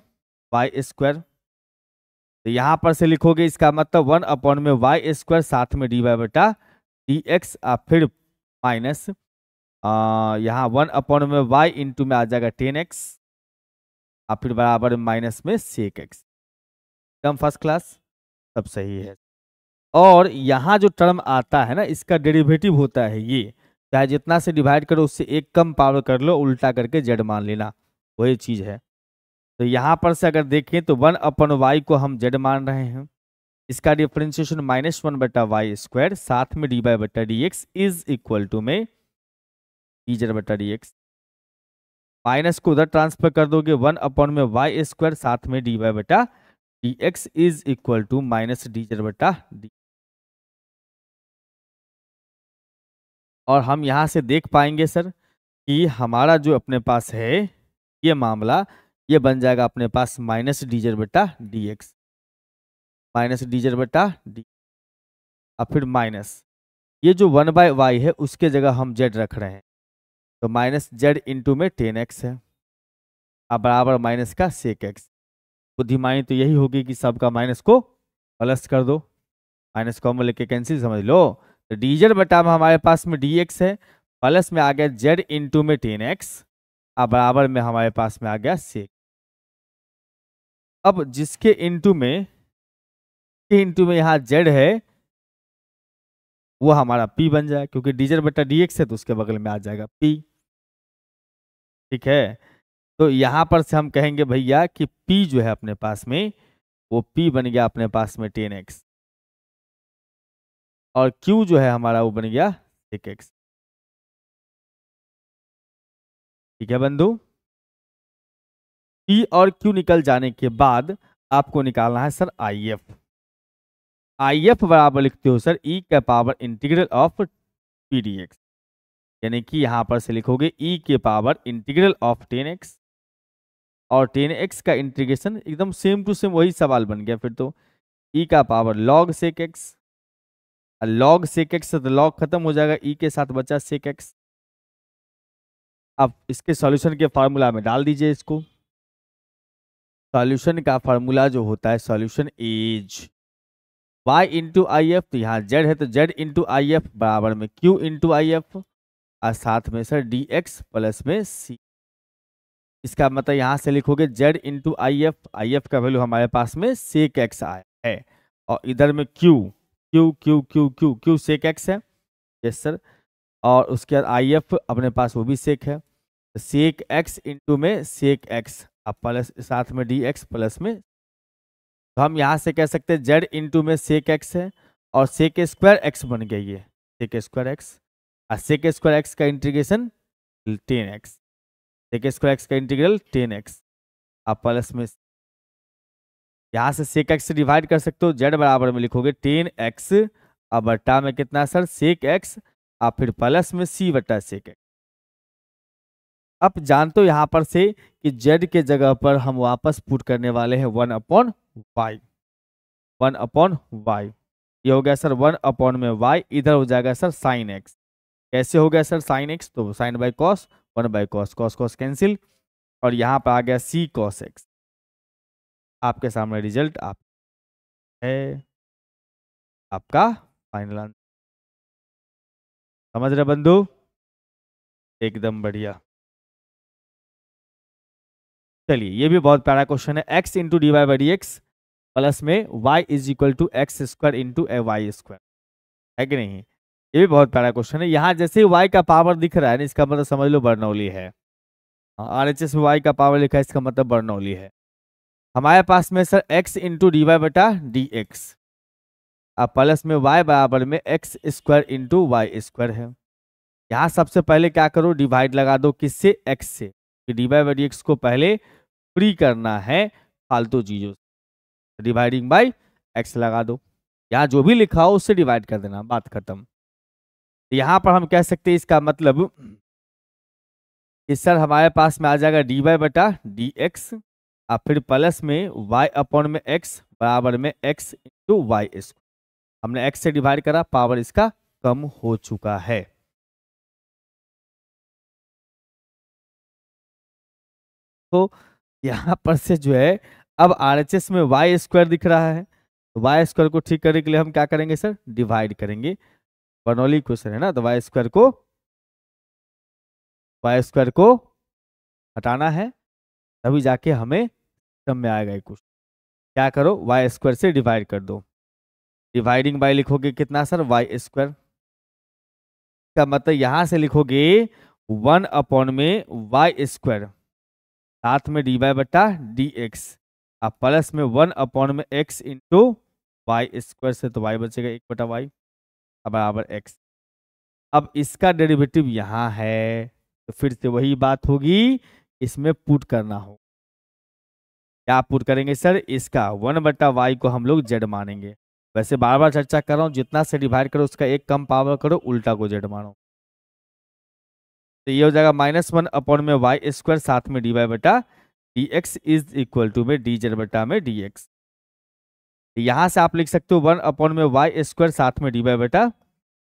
y square, तो यहाँ पर से लिखोगे इसका मतलब 1 में वाई स्क्वायर साथ में dy बटा dx, फिर माइनस यहाँ 1 में y इंटू में आ जाएगा 10x, और फिर बराबर माइनस में sec x। एकदम फर्स्ट क्लास, सब सही है। और यहाँ जो टर्म आता है ना इसका डेरिवेटिव होता है ये, चाहे जितना से डिवाइड करो उससे एक कम पावर कर लो, उल्टा करके z मान लेना, वही चीज है। तो यहाँ पर से अगर देखें तो 1/y को हम z मान रहे हैं, इसका डिफरेंशिएशन -1 बटा वाई स्क्वायर साथ में dy बटा dx इज इक्वल टू में dz बटा dx, माइनस को उधर ट्रांसफर कर दोगे 1 में वाई स्क्वायर साथ में dy बटा dx is equal to minus dz बटा d। और हम यहाँ से देख पाएंगे सर कि हमारा जो अपने पास है ये मामला, ये बन जाएगा अपने पास माइनस dz बटा dx, माइनस dz बटा d, और फिर माइनस ये जो 1/y है उसके जगह हम z रख रहे हैं, तो माइनस z इंटू में 10x है, अब बराबर माइनस का sec x। बुद्धिमानी तो यही होगी कि सबका माइनस को प्लस कर दो, माइनस कॉमन लेके कैंसिल समझ लो, तो dz बटा में हमारे पास में dx है, प्लस में आ गया z इंटू में 10x, अब बराबर में हमारे पास में आ गया sec। अब जिसके इंटू में यहाँ z है वो हमारा p बन जाए, क्योंकि dz बटा dx है तो उसके बगल में आ जाएगा p। ठीक है, तो यहां पर से हम कहेंगे भैया कि p जो है अपने पास में वो p बन गया अपने पास में 10x, और q जो है हमारा वो बन गया sec x। ठीक है बंधु, p और q निकल जाने के बाद आपको निकालना है सर if बराबर लिखते हो सर e का power integral of p dx, यानी कि यहां पर से लिखोगे e के पावर इंटीग्रल ऑफ 10x, और 10x का इंटीग्रेशन एकदम सेम टू सेम वही सवाल बन गया, फिर तो e का power log sec x, log sec x से तो log खत्म हो जाएगा, e के साथ बचा sec x। अब इसके सॉल्यूशन के फार्मूला में डाल दीजिए इसको, सॉल्यूशन का फार्मूला जो होता है solution is y into I F, तो यहाँ z है तो z इंटू आई एफ बराबर में q इंटू आई एफ, और साथ में सर dx प्लस में c। इसका मतलब यहाँ से लिखोगे Z into I F, I F का वैल्यू हमारे पास में सेक एक्स आया है, और इधर में q q q q q q sec x है, यस सर, और उसके बाद आई एफ अपने पास वो भी सेक है, सेक एक्स इंटू में सेक एक्स, अब प्लस साथ में डी एक्स प्लस में, तो हम यहाँ से कह सकते हैं जेड इंटू में सेक एक्स है और सेक स्क्वायर एक्स बन गई है, सेक स्क्वायर एक्स, और सेक स्क्वायर एक्स का integration 10x, sec square x का इंटीग्रल 10x, आप प्लस में यहाँ से सेक एक्स से डिवाइड कर सकते हो, जेड बराबर में लिखोगे 10x, अब बट्टा में कितना सर सेक एक्स, आप फिर प्लस में सी बट्टा सेक एक्स। अब जानते हो यहाँ पर से कि जेड के जगह पर हम वापस पुट करने वाले हैं 1/y, 1/y, ये हो गया सर 1/ में y, इधर हो जाएगा सर साइन एक्स, कैसे हो गया सर साइन एक्स, तो sine by cos, 1/cos, cos cos cancel, और यहाँ पर आ गया सी कॉस एक्स। आपके सामने रिजल्ट आप है आपका फाइनल आंसर। समझ रहे बंधु, एकदम बढ़िया। चलिए ये भी बहुत प्यारा क्वेश्चन है, x into d y by d x plus में y is equal to x square into a y square, है कि नहीं। ये भी बहुत प्यारा क्वेश्चन है। यहाँ जैसे ही y का पावर दिख रहा है ना, इसका मतलब समझ लो बर्नौली है, RHS में y का पावर लिखा है, इसका मतलब बर्नौली है। हमारे पास में sir x into d y बटा डी एक्स, अब प्लस में y बराबर में x square into y square है। यहाँ सबसे पहले क्या करो, डिवाइड लगा दो, किससे, x से, d y by d x को पहले फ्री करना है फालतू चीजों से, डिवाइडिंग बाय x लगा दो, यहाँ जो भी लिखा हो उससे डिवाइड कर देना, बात खत्म। यहाँ पर हम कह सकते हैं इसका मतलब कि सर हमारे पास में आ जाएगा डी वाई बटा डी एक्स, और फिर प्लस में y अपॉन में x बराबर में x इंटू वाई स्क्वायर, हमने x से डिवाइड करा, पावर इसका कम हो चुका है। तो यहाँ पर से जो है अब RHS में वाई स्क्वायर दिख रहा है, तो वाई स्क्वायर को ठीक करने के लिए हम क्या करेंगे सर, डिवाइड करेंगे, बर्नौली क्वेश्चन है ना, तो वाई स्क्वायर को हटाना है, तभी जाके हमें सम में आएगा क्वेश्चन। क्या करो, वाई स्क्वायर से डिवाइड कर दो, डिवाइडिंग बाय लिखोगे कितना सर वाई स्क्वायर, का मतलब यहां से लिखोगे 1/ में वाई स्क्वायर, साथ में डी वाई बटा डी एक्स, अब प्लस में 1/ में एक्स इंटू वाई स्क्वायर से, तो वाई बचेगा 1/y बराबर एक्स। अब इसका डेरिवेटिव यहाँ है, तो फिर से वही बात होगी, इसमें पुट करना हो, क्या पुट करेंगे सर, इसका 1/y को हम लोग जेड मानेंगे। वैसे बार बार चर्चा कर रहा हूँ, जितना से डिवाइड करो उसका एक कम पावर करो, उल्टा को जेड मानो, तो ये हो जाएगा -1/ में वाई स्क्वायर, साथ में डी वाई बटा d x is equal to में डी जेड बटा में डी एक्स। यहां से आप लिख सकते हो 1/ में वाई स्क्वायर, साथ में डी वाई बटा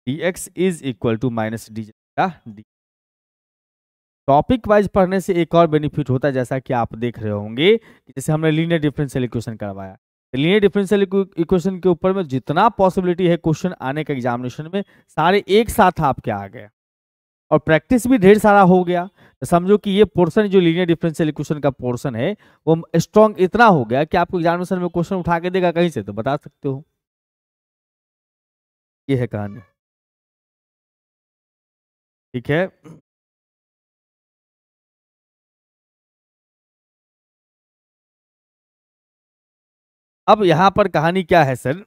d x is equal to minus d z बटा डी। टॉपिक वाइज पढ़ने से एक और बेनिफिट होता है, जैसा कि आप देख रहे होंगे, जैसे हमने लीनियर डिफरेंशियल इक्वेशन करवाया, लीनियर डिफरेंशियल इक्वेशन के ऊपर में जितना पॉसिबिलिटी है क्वेश्चन आने का एग्जामिनेशन में, सारे एक साथ आपके आ गए, और प्रैक्टिस भी ढेर सारा हो गया। तो समझो कि ये पोर्शन जो लीनियर डिफरेंशियल इक्वेशन का पोर्शन है, वो स्ट्रॉन्ग इतना हो गया कि आपको एग्जामिनेशन में क्वेश्चन उठा के देगा कहीं से, तो बता सकते हो, ये है कहानी, ठीक है। अब यहां पर कहानी क्या है सर,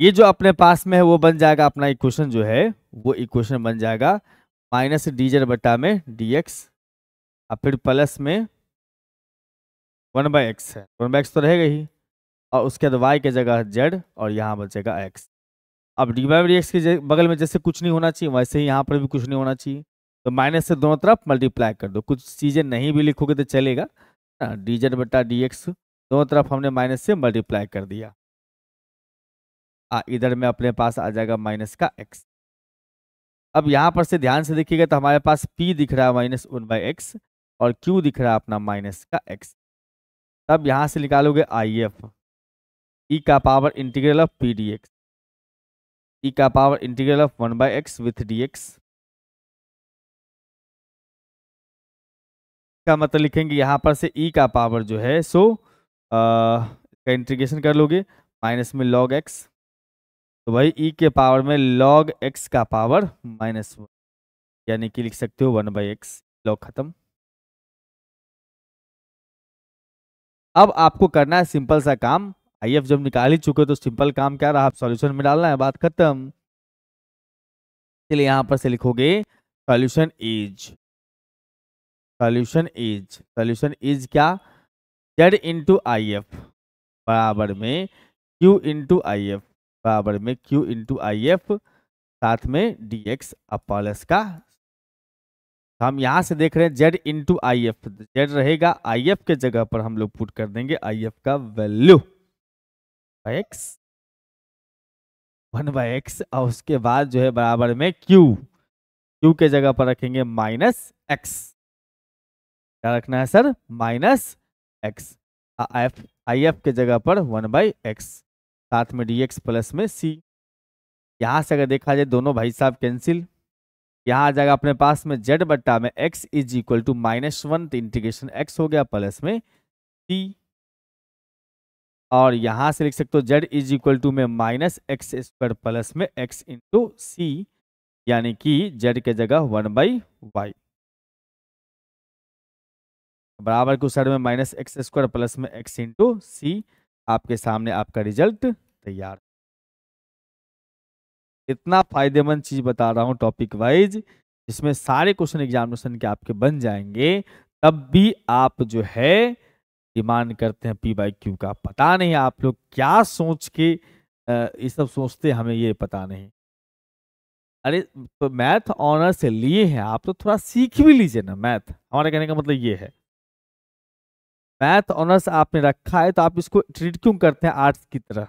ये जो अपने पास में है वो बन जाएगा अपना इक्वेशन जो है, वो इक्वेशन बन जाएगा माइनस डी जेड बटा में डी एक्स, और फिर प्लस में 1/x है, 1/x तो रहेगा ही, और उसके बाद y के जगह z, और यहाँ बचेगा x। अब डी वाई डी एक्स के बगल में जैसे कुछ नहीं होना चाहिए, वैसे ही यहाँ पर भी कुछ नहीं होना चाहिए, तो माइनस से दोनों तरफ मल्टीप्लाई कर दो, कुछ चीज़ें नहीं भी लिखोगे तो चलेगा ना, डी जेड बटा डी एक्स दोनों तरफ हमने माइनस से मल्टीप्लाई कर दिया, इधर में अपने पास आ जाएगा माइनस का x। अब यहाँ पर से ध्यान से देखिएगा तो हमारे पास p दिख रहा है -1/x, और q दिख रहा है अपना माइनस का x। तब यहाँ से निकालोगे IF, e का power integral of p dx, ई का power integral of 1/x with dx। का मतलब लिखेंगे यहाँ पर से ई का पावर जो है सो का इंटीग्रेशन कर लोगे, माइनस में log x, तो भाई ई के पावर में log x का पावर -1, यानी कि लिख सकते हो 1/x। लॉग खत्म। अब आपको करना है सिंपल सा काम। आईएफ जब निकाल ही चुके तो सिंपल काम क्या रहा, आप सॉल्यूशन में डालना है, बात खत्म। चलिए यहां पर से लिखोगे सॉल्यूशन इज क्या, जेड इंटू आई एफ बराबर में क्यू इंटू आई एफ बराबर में क्यू इंटू आई एफ, साथ में डी एक्स अपॉलस का। तो हम यहां से देख रहे हैं Z into I F, Z रहेगा आई एफ के जगह पर हम लोग पुट कर देंगे आई एफ का वैल्यू एक्स 1/x, और उसके बाद जो है बराबर में क्यू के जगह पर रखेंगे -x। क्या रखना है सर, -x। आई एफ के जगह पर 1/x, साथ में dx प्लस में c। यहां से अगर देखा जाए दोनों भाई साहब कैंसिल, यहां आ जाएगा अपने पास में z बट्टा में x इज इक्वल टू -1, तो इंटीग्रेशन x हो गया प्लस में c, और यहां से लिख सकते हो z इज इक्वल टू में -x² प्लस में x इंटू सी, यानी कि z के जगह 1/y बराबर के उस साइड में -x² प्लस में x इंटू सी। आपके सामने आपका रिजल्ट तैयार। इतना फायदेमंद चीज बता रहा हूं टॉपिक वाइज, जिसमें सारे क्वेश्चन एग्जामिनेशन के आपके बन जाएंगे, तब भी आप जो है डिमांड करते हैं P/Q का। पता नहीं आप लोग क्या सोच के ये सब सोचते हैं, हमें ये पता नहीं। अरे तो मैथ ऑनर्स से लिए हैं आप, तो थोड़ा सीख भी लीजिए ना मैथ। हमारे कहने का मतलब ये है, मैथ ऑनर्स आपने रखा है तो आप इसको ट्रीट क्यों करते हैं आर्ट्स की तरह,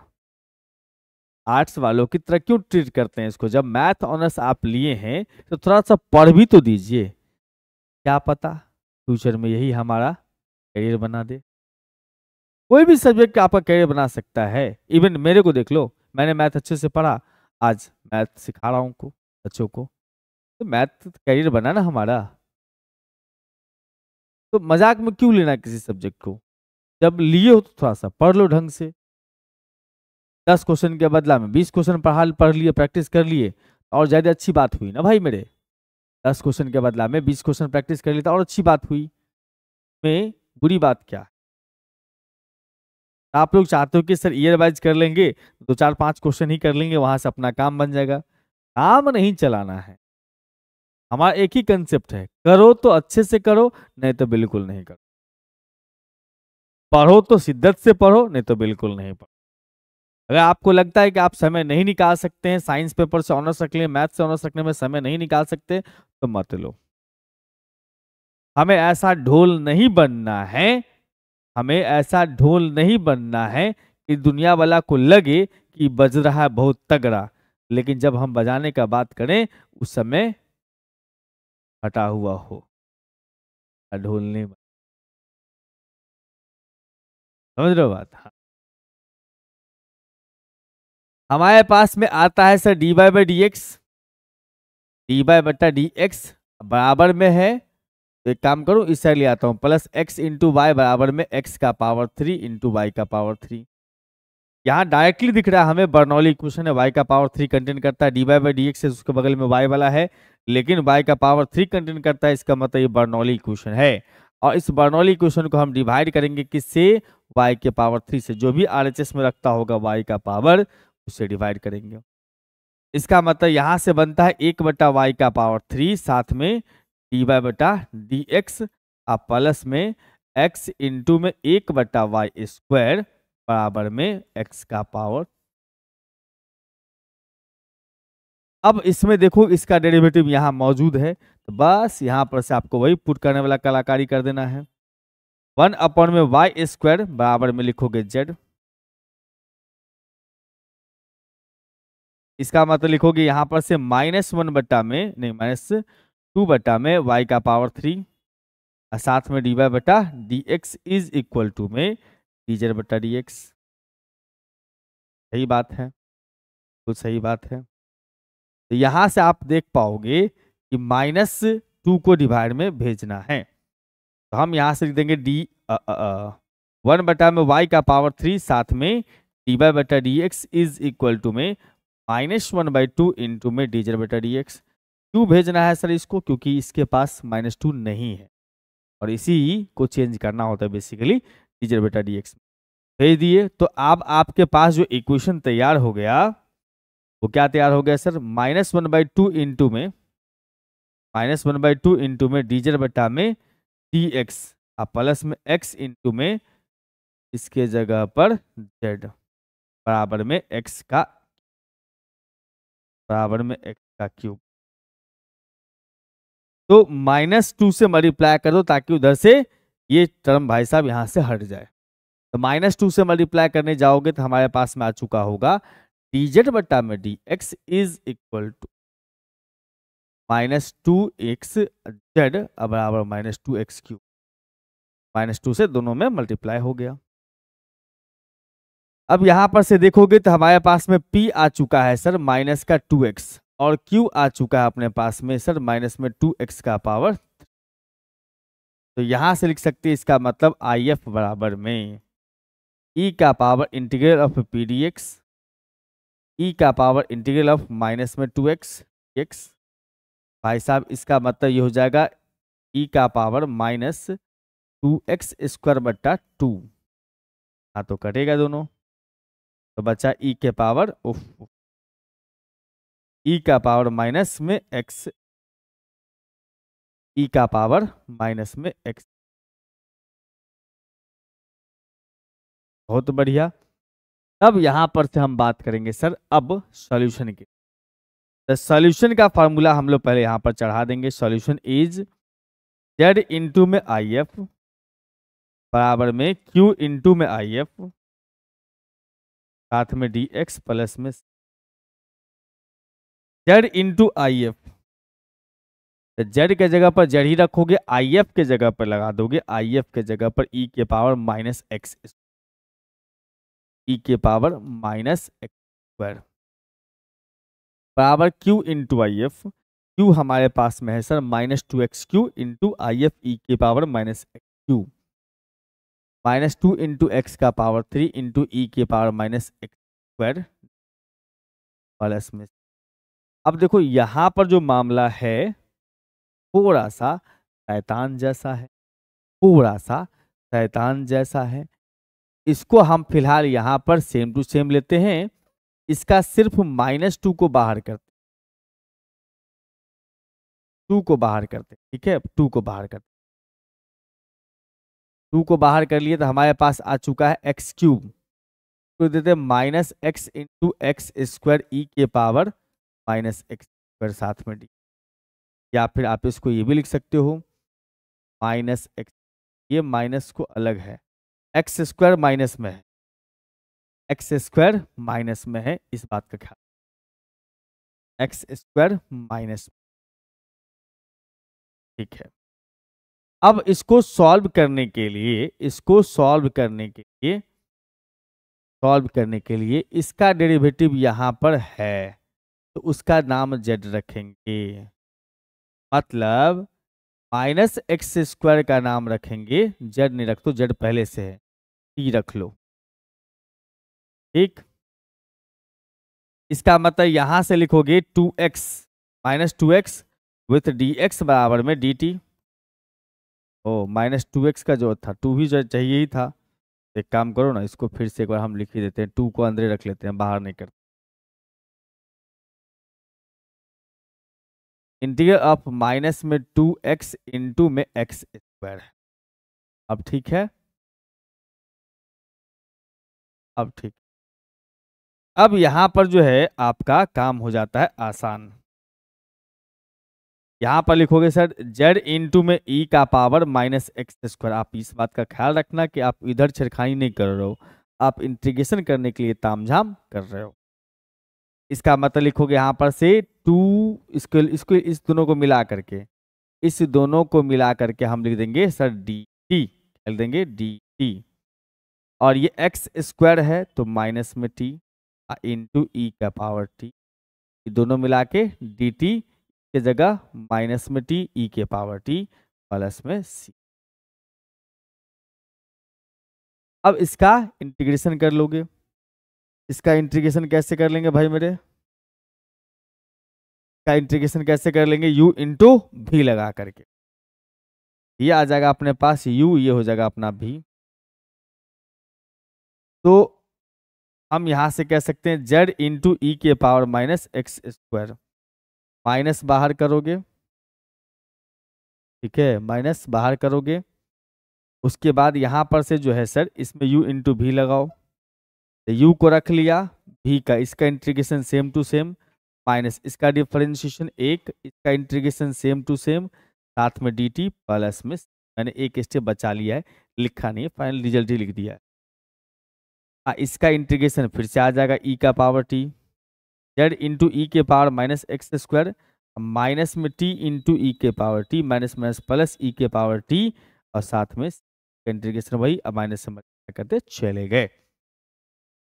आर्ट्स वालों की तरह क्यों ट्रीट करते हैं इसको। जब मैथ ऑनर्स आप लिए हैं तो थोड़ा सा पढ़ भी तो दीजिए, क्या पता फ्यूचर में यही हमारा करियर बना दे। कोई भी सब्जेक्ट आपका करियर बना सकता है। इवन मेरे को देख लो, मैंने मैथ अच्छे से पढ़ा, आज मैथ सिखा रहा हूँ बच्चों को, तो मैथ करियर बना ना हमारा। तो मजाक में क्यों लेना किसी सब्जेक्ट को, जब लिए हो तो थोड़ा सा पढ़ लो ढंग से। 10 क्वेश्चन के बदला में 20 क्वेश्चन पढ़ लिए, प्रैक्टिस कर लिए, और ज्यादा अच्छी बात हुई ना भाई मेरे। 10 क्वेश्चन के बदला में 20 क्वेश्चन प्रैक्टिस कर लिए और अच्छी बात हुई, में बुरी बात क्या। आप लोग चाहते हो कि सर ईयर वाइज कर लेंगे, 2-4-5 क्वेश्चन ही कर लेंगे, वहां से अपना काम बन जाएगा। काम नहीं चलाना है, हमारा एक ही कंसेप्ट है, करो तो अच्छे से करो, नहीं तो बिल्कुल नहीं करो। पढ़ो तो शिद्दत से पढ़ो, नहीं तो बिल्कुल नहीं पढ़ो। अगर आपको लगता है कि आप समय नहीं निकाल सकते हैं, साइंस पेपर से ऑनर्स रख लें, मैथ से ऑनर्स रखने में समय नहीं निकाल सकते, तो मत लो। हमें ऐसा ढोल नहीं बनना है, हमें ऐसा ढोल नहीं बनना है कि दुनिया वाला को लगे कि बज रहा है बहुत तगड़ा, लेकिन जब हम बजाने का बात करें उस समय हटा हुआ हो। ढोल नहीं समझ रहे हो बात। हाँ। हमारे पास में आता है सर dy/dx, dy/dx बराबर में है, तो एक काम करूं इस साइड ले आता हूं, प्लस x इंटू वाई बराबर में x का पावर 3 इंटू वाई का पावर 3। यहाँ डायरेक्टली दिख रहा है हमें बर्नौली इक्वेशन है, y का पावर 3 कंटेन करता है, dy/dx है उसके बगल में y वाला है, लेकिन y का पावर 3 कंटेन करता है, इसका मतलब ये बर्नौली इक्वेशन है। और इस बर्नौली इक्वेशन को हम डिवाइड करेंगे किससे, y के पावर 3 से, जो भी RHS में रखता होगा y का पावर उससे डिवाइड करेंगे। इसका मतलब यहां से बनता है 1/y का पावर 3, साथ में dy/dx प्लस में x इंटू में 1/y² बराबर में x का पावर। अब इसमें देखो इसका डेरिवेटिव यहां मौजूद है, तो बस यहां पर से आपको वही पुट करने वाला कलाकारी कर देना है। 1 में y² बराबर में लिखोगे z, इसका मतलब लिखोगे यहां पर से -1 बट्टा में नहीं -2 बट्टा में y का पावर 3, और साथ में dy/dx इज इक्वल टू में dz/dx। सही बात है, कुछ सही बात है। तो यहाँ से आप देख पाओगे कि -2 को डिवाइड में भेजना है। तो हम यहाँ से लिख देंगे डी 1/y का पावर 3 साथ में dy/dx इज इक्वल टू में -1/2 इंटू में dz/dx। क्यों भेजना है सर इसको? क्योंकि इसके पास -2 नहीं है और इसी को चेंज करना होता है बेसिकली dz/dx। भेज दिए तो अब आपके पास जो इक्वेशन तैयार हो गया वो क्या तैयार हो गया सर? -1/2 इंटू में dz बटा में dx अब प्लस में x इंटू में इसके जगह पर z बराबर में x का क्यूब। तो -2 से मल्टीप्लाई कर दो ताकि उधर से ये टर्म भाई साहब यहां से हट जाए। तो -2 से मल्टीप्लाई करने जाओगे तो हमारे पास में आ चुका होगा dz बटा में dx is equal to -2x z बराबर -2x क्यूब। -2 से दोनों में मल्टीप्लाई हो गया। अब यहां पर से देखोगे तो हमारे पास में p आ चुका है सर -2x और q आ चुका है अपने पास में सर -2x का पावर। तो यहां से लिख सकते हैं इसका मतलब IF बराबर में e का power integral of p dx e का power integral of -2x x। भाई साहब इसका मतलब ये हो जाएगा e का पावर -2x² बटा 2। हाँ तो कटेगा दोनों तो बचा e के पावर e का पावर माइनस में x e का पावर माइनस में x। बहुत बढ़िया। अब यहां पर से हम बात करेंगे सर अब सॉल्यूशन की। तो सॉल्यूशन का फार्मूला हम लोग पहले यहां पर चढ़ा देंगे। सॉल्यूशन इज z इंटू में IF बराबर में q इंटू में IF साथ में dx प्लस में z इंटू IF। z के जगह पर z ही रखोगे, IF के जगह पर लगा दोगे, IF के जगह पर e के पावर -x e के पावर -x² बराबर q इंटू IF। q हमारे पास में है sir -2x³ into IF e के पावर -x³ -2 इंटू x का पावर 3 इंटू e के पावर -x² प्लस में। अब देखो यहां पर जो मामला है थोड़ा सा शैतान जैसा है, थोड़ा सा शैतान जैसा है। इसको हम फिलहाल यहां पर सेम टू सेम लेते हैं। इसका सिर्फ -2 को बाहर करते, 2 को बाहर करते, ठीक है 2 को बाहर करते। 2 को बाहर कर लिए तो हमारे पास आ चुका है x³ तो देते हैं -x इंटू x² e के पावर -x² साथ में d। या फिर आप इसको ये भी लिख सकते हो -x, ये माइनस को अलग है, x² माइनस में है, x² माइनस में है, इस बात का ख्याल, x² माइनस, ठीक है। अब इसको सॉल्व करने के लिए इसका डेरिवेटिव यहां पर है तो उसका नाम z रखेंगे, मतलब -x² का नाम रखेंगे, z नहीं रख दो, z पहले से है, t रख लो, ठीक। इसका मतलब यहां से लिखोगे 2x -2x विथ dx बराबर में dt। ओ -2x का जो था 2 ही चाहिए ही था। एक काम करो ना, इसको फिर से एक बार हम लिख ही देते हैं, 2 को अंदर रख लेते हैं, बाहर नहीं करते। इंटीग्रल ऑफ माइनस में 2x इंटू में x²। अब ठीक है, अब ठीक। अब यहां पर जो है आपका काम हो जाता है आसान। यहां पर लिखोगे सर z इंटू में e का पावर -x²। आप इस बात का ख्याल रखना कि आप इधर छेड़खानी नहीं कर रहे हो, आप इंटीग्रेशन करने के लिए तामझाम कर रहे हो। इसका मतलब लिखोगे यहां पर से 2, इसको इस दोनों को मिला करके, इस दोनों को मिला करके हम लिख देंगे सर dt, लिख देंगे dt। और ये x² है तो माइनस में t इंटू e का पावर t ये दोनों मिला के डी टी के जगह माइनस में टी ई के पावर टी प्लस में सी। अब इसका इंटीग्रेशन कर लोगे। इसका इंटीग्रेशन कैसे कर लेंगे भाई मेरे? का इंटीग्रेशन कैसे कर लेंगे? u इंटू भी लगा करके ये आ जाएगा अपने पास u, ये हो जाएगा अपना v। तो हम यहां से कह सकते हैं z इंटू ई के power minus X square, minus बाहर करोगे, ठीक है, माइनस बाहर करोगे। उसके बाद यहां पर से जो है सर इसमें u इंटू भी लगाओ, तो u को रख लिया, v का इसका integration same to same, minus इसका डिफरेंशिएशन एक, इसका इंटीग्रेशन सेम टू सेम, साथ में डी टी प्लस में मैंने एक स्टेप बचा लिया है, लिखा नहीं है, फाइनल रिजल्ट ही लिख दिया है। इसका इंटीग्रेशन फिर से आ जाएगा ई का power T, Z into E के power minus X square, minus में टी इंटू ई के power T, minus minus plus E के पावर टी, और साथ में इंटीग्रेशन वही, अब माइनस से मल्टीप्लाई करते चले गए।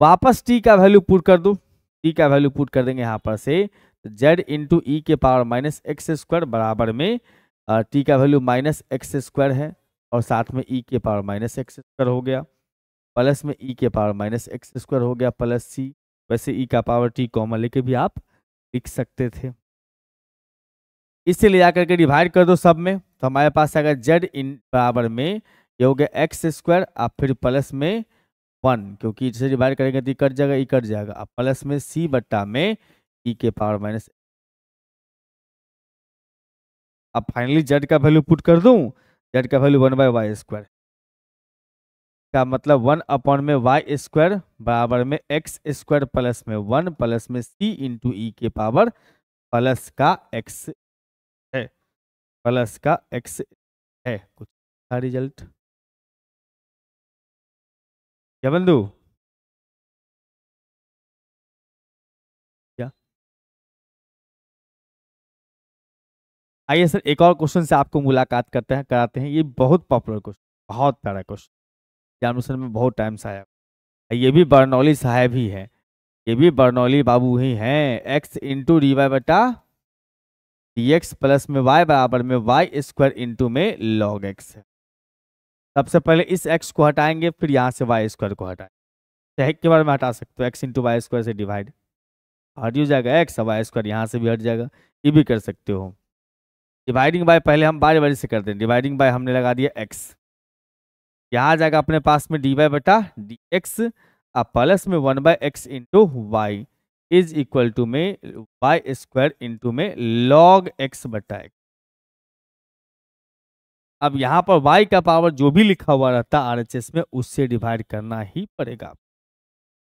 वापस टी का वैल्यू पुट कर दो, टी का वैल्यू पुट कर देंगे यहाँ पर से, जेड इंटू ई के पावर माइनस एक्स स्क्वायर बराबर में टी का वैल्यू माइनस एक्स स्क्वायर है, और साथ में ई के पावर माइनस एक्स स्क्वायर हो गया, प्लस में ई के पावर माइनस एक्स स्क्वायर हो गया प्लस सी। वैसे ई का पावर टी कॉमन लेके भी आप लिख सकते थे। इसे ले जाकर के डिवाइड कर दो सब में, तो हमारे पास आएगा जेड इन बराबर में ये हो गया एक्स स्क्वायर, आप फिर प्लस में 1, क्योंकि इसे डिवाइड करेंगे तो कट जाएगा, ई कट जाएगा, अब प्लस में सी बट्टा में ई के पावर माइनस। अब फाइनली जेड का वैल्यू पुट कर दूं, जेड का वैल्यू 1/y², का मतलब 1 में वाई स्क्वायर बराबर में एक्स स्क्वायर प्लस में 1 प्लस में सी इंटू ई के पावर प्लस का एक्स है, प्लस का एक्स है। कुछ था रिजल्ट क्या बंधु? क्या? आइए सर एक और क्वेश्चन से आपको मुलाकात करते हैं, कराते हैं। ये बहुत पॉपुलर क्वेश्चन, बहुत प्यारा क्वेश्चन, एग्जामिनेशन में बहुत टाइम से आया। ये भी बर्नौली साहब ही है, ये भी बर्नौली बाबू ही हैं। एक्स इंटू डी वाई बटा डी एक्स प्लस में वाई बराबर में वाई स्क्वायर इंटू में लॉग एक्स है। सबसे पहले इस एक्स को हटाएंगे, फिर यहाँ से वाई स्क्वायर को हटाएंगे, चाहे के बारे में हटा सकते हो, एक्स इंटू वाई स्क्वायर से डिवाइड हट हो जाएगा एक्स, वाई स्क्वायर यहाँ से भी हट जाएगा, ये भी कर सकते हो। डिवाइडिंग बाय पहले हम बारी बारी से करते हैं, डिवाइडिंग बाय हमने लगा दिया एक्स, यहाँ आ जाएगा अपने पास में डी वाई बटा डी एक्स, अब प्लस में 1/x into y is equal to में वाई स्क्वायर इंटू में लॉग एक्स बटा एक्स। अब यहाँ पर y का पावर जो भी लिखा हुआ रहता है आरएचएस में, उससे डिवाइड करना ही पड़ेगा,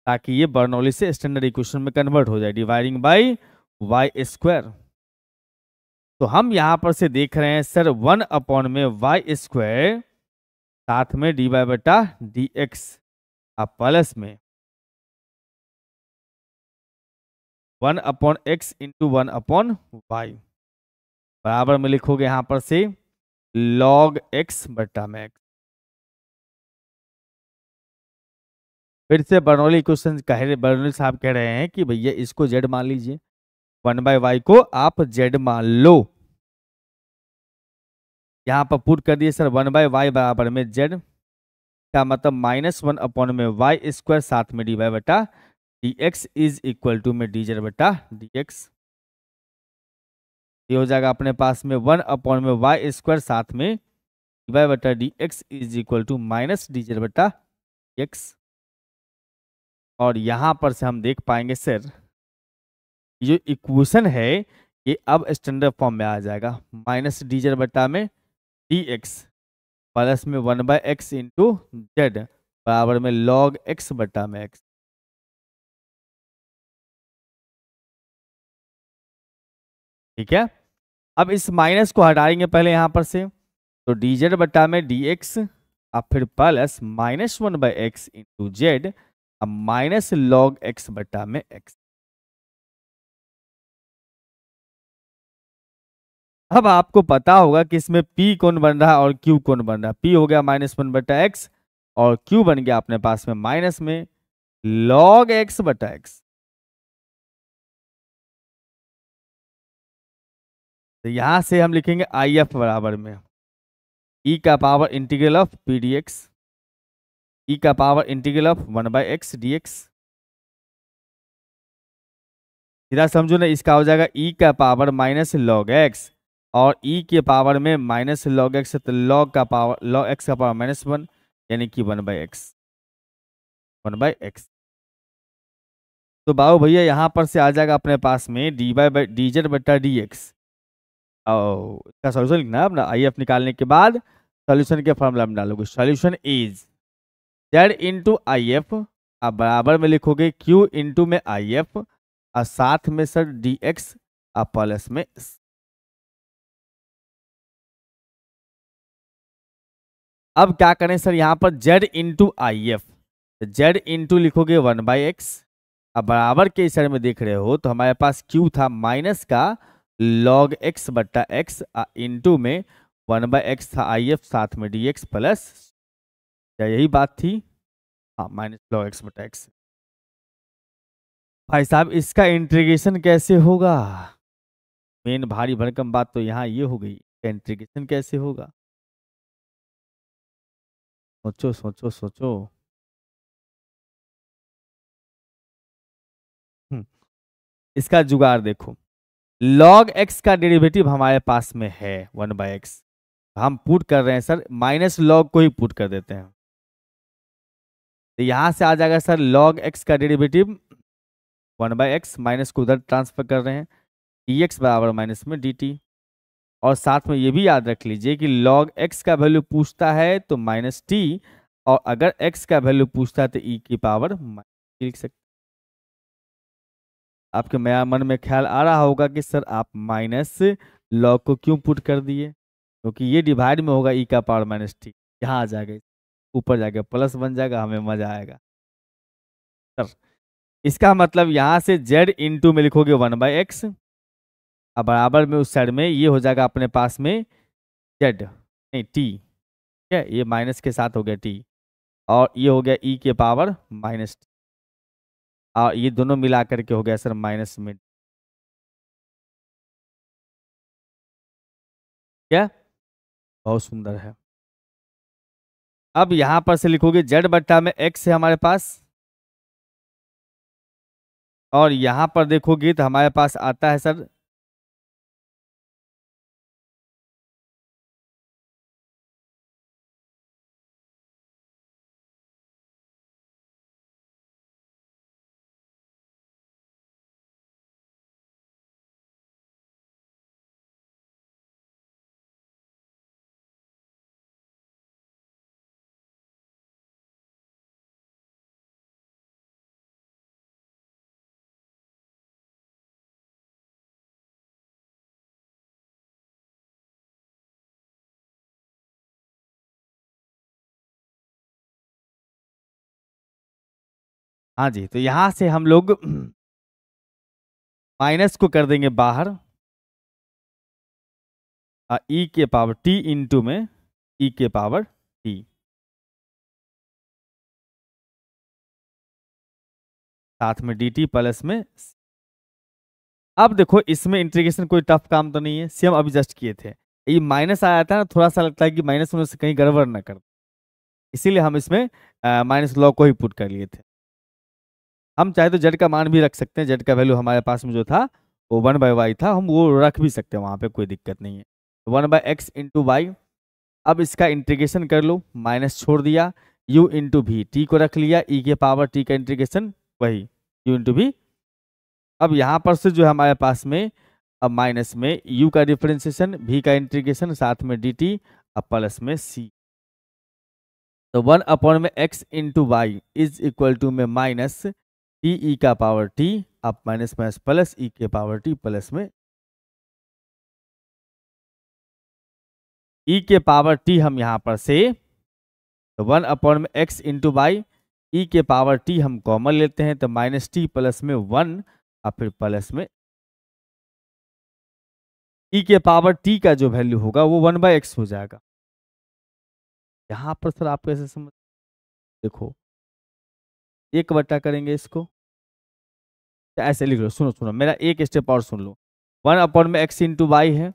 ताकि ये बर्नौली से स्टैंडर्ड इक्वेशन में कन्वर्ट हो जाए, डिवाइडिंग बाय वाई स्क्वायर। तो हम यहाँ पर से देख रहे हैं सर 1 में वाई स्क्वायर, साथ में डी वाई बटा डी एक्स, अब प्लस में 1/x इंटू 1/y बराबर में लिखोगे यहाँ पर से log x बटा में x। फिर से बर्नौली क्वेश्चन कह रहे, बर्नौली साहब कह रहे हैं कि भैया इसको z मान लीजिए, 1/y को आप z मान लो। यहाँ पर पुट कर दिए सर 1/y बराबर में z का मतलब -1 में वाई स्क्वायर, साथ में डी वाई बटा d x is equal to में डी जेड बटा डी एक्स। ये हो जाएगा अपने पास में 1 में वाई स्क्वायर, साथ में डी वाई बटा d x is equal to minus d z बटा एक्स। और यहाँ पर से हम देख पाएंगे सर ये जो इक्वेशन है ये अब स्टैंडर्ड फॉर्म में आ जाएगा, माइनस डी जेड बटा में डी एक्स प्लस में 1/x इंटू जेड बराबर में log x बटा में x। ठीक है, अब इस माइनस को हटाएंगे पहले यहाँ पर से, तो डी जेड बटा में डी एक्स, अब फिर प्लस -1/x इंटू जेड, अब माइनस log x बटा में x। अब आपको पता होगा कि इसमें p कौन बन रहा है और q कौन बन रहा है। p हो गया -1/x और q बन गया अपने पास में माइनस में log x बटा x। तो यहाँ से हम लिखेंगे आई एफ बराबर में ई का power integral of P D X, E का power integral of 1/x dx। सीधा समझो ना, इसका हो जाएगा ई का पावर माइनस लॉग एक्स, और ई के पावर में माइनस लॉग एक्स है तो लॉग का पावर, लॉग एक्स का पावर -1, यानी कि 1/x, 1/x। तो बाबू भैया यहाँ पर से आ जाएगा अपने पास में dz/dx। और इसका सॉल्यूशन लिखना है अपना, आई एफ निकालने के बाद सॉल्यूशन के फॉर्मूला में डालोगे, solution is z into I F, आप बराबर में लिखोगे q इंटू में आई एफ, और साथ में सर dx आप प्लस में। अब क्या करें सर, यहाँ पर z into I F, z into लिखोगे 1/x, अब बराबर के इस में देख रहे हो तो हमारे पास q था माइनस का log x/x, इंटू में 1/x था आई एफ, साथ में dx प्लस, क्या यही बात थी? हाँ, माइनस log x/x। भाई साहब इसका इंटीग्रेशन कैसे होगा? मेन भारी भरकम बात तो यहाँ ये हो गई, इंटीग्रेशन कैसे होगा? सोचो सोचो सोचो। इसका जुगाड़ देखो, log x का डेरिवेटिव हमारे पास में है 1/x, हम पुट कर रहे हैं सर, माइनस log को ही पुट कर देते हैं, तो यहां से आ जाएगा सर log x का डेरिवेटिव 1/x, माइनस को उधर ट्रांसफर कर रहे हैं, dx बराबर माइनस में dt। और साथ में ये भी याद रख लीजिए कि log x का वैल्यू पूछता है तो माइनस t, और अगर x का वैल्यू पूछता है तो e की पावर लिख सकते। आपके मन में ख्याल आ रहा होगा कि सर आप माइनस log को क्यों पुट कर दिए, क्योंकि ये डिवाइड में होगा e का पावर माइनस टी, यहाँ आ जाएगा, ऊपर जाएगा प्लस बन जाएगा, हमें मजा आएगा सर। इसका मतलब यहाँ से z इंटू में लिखोगे 1/x, अब बराबर में उस साइड में ये हो जाएगा अपने पास में z नहीं t, ठीक है, ये माइनस के साथ हो गया t, और ये हो गया e के पावर माइनस t, और ये दोनों मिला करके हो गया सर माइनस में, क्या बहुत सुंदर है। अब यहां पर से लिखोगे z/x है हमारे पास, और यहां पर देखोगे तो हमारे पास आता है सर हाँ जी, तो यहां से हम लोग माइनस को कर देंगे बाहर, e के पावर t इंटू में e के पावर t, साथ में dt प्लस में। अब देखो इसमें इंटीग्रेशन कोई टफ काम तो नहीं है, सेम अभी जस्ट किए थे, ये माइनस आया था ना, थोड़ा सा लगता है कि माइनस होने से कहीं गड़बड़ ना कर, इसीलिए हम इसमें माइनस लॉ को ही पुट कर लिए थे। हम चाहे तो जेड का मान भी रख सकते हैं, जेड का वैल्यू हमारे पास में जो था वो 1/y था, हम वो रख भी सकते हैं, वहां पे कोई दिक्कत नहीं है, 1/x इंटू वाई। अब इसका इंटीग्रेशन कर लो, माइनस छोड़ दिया, u इंटू भी, टी को रख लिया, e के पावर t का इंटीग्रेशन वही u इंटू भी। अब यहाँ पर से जो है हमारे पास में अब माइनस में u का डिफरेंशिएशन, v का इंटीग्रेशन, साथ में dt, अब प्लस में c, तो 1/में x into y is equal to में माइनस टी ई का पावर t, अब माइनस माइनस प्लस e के पावर t प्लस में e के पावर t, हम यहाँ पर से तो 1/में x इंटू वाई, ई के पावर t हम कॉमन लेते हैं तो माइनस टी प्लस में 1, और फिर प्लस में e के पावर t का जो वैल्यू होगा वो 1/x हो जाएगा। यहाँ पर सर आप कैसे समझ, देखो 1 करेंगे इसको, तो ऐसे लिख लो, सुनो सुनो मेरा एक स्टेप और सुन लो, 1/में x इंटू वाई है,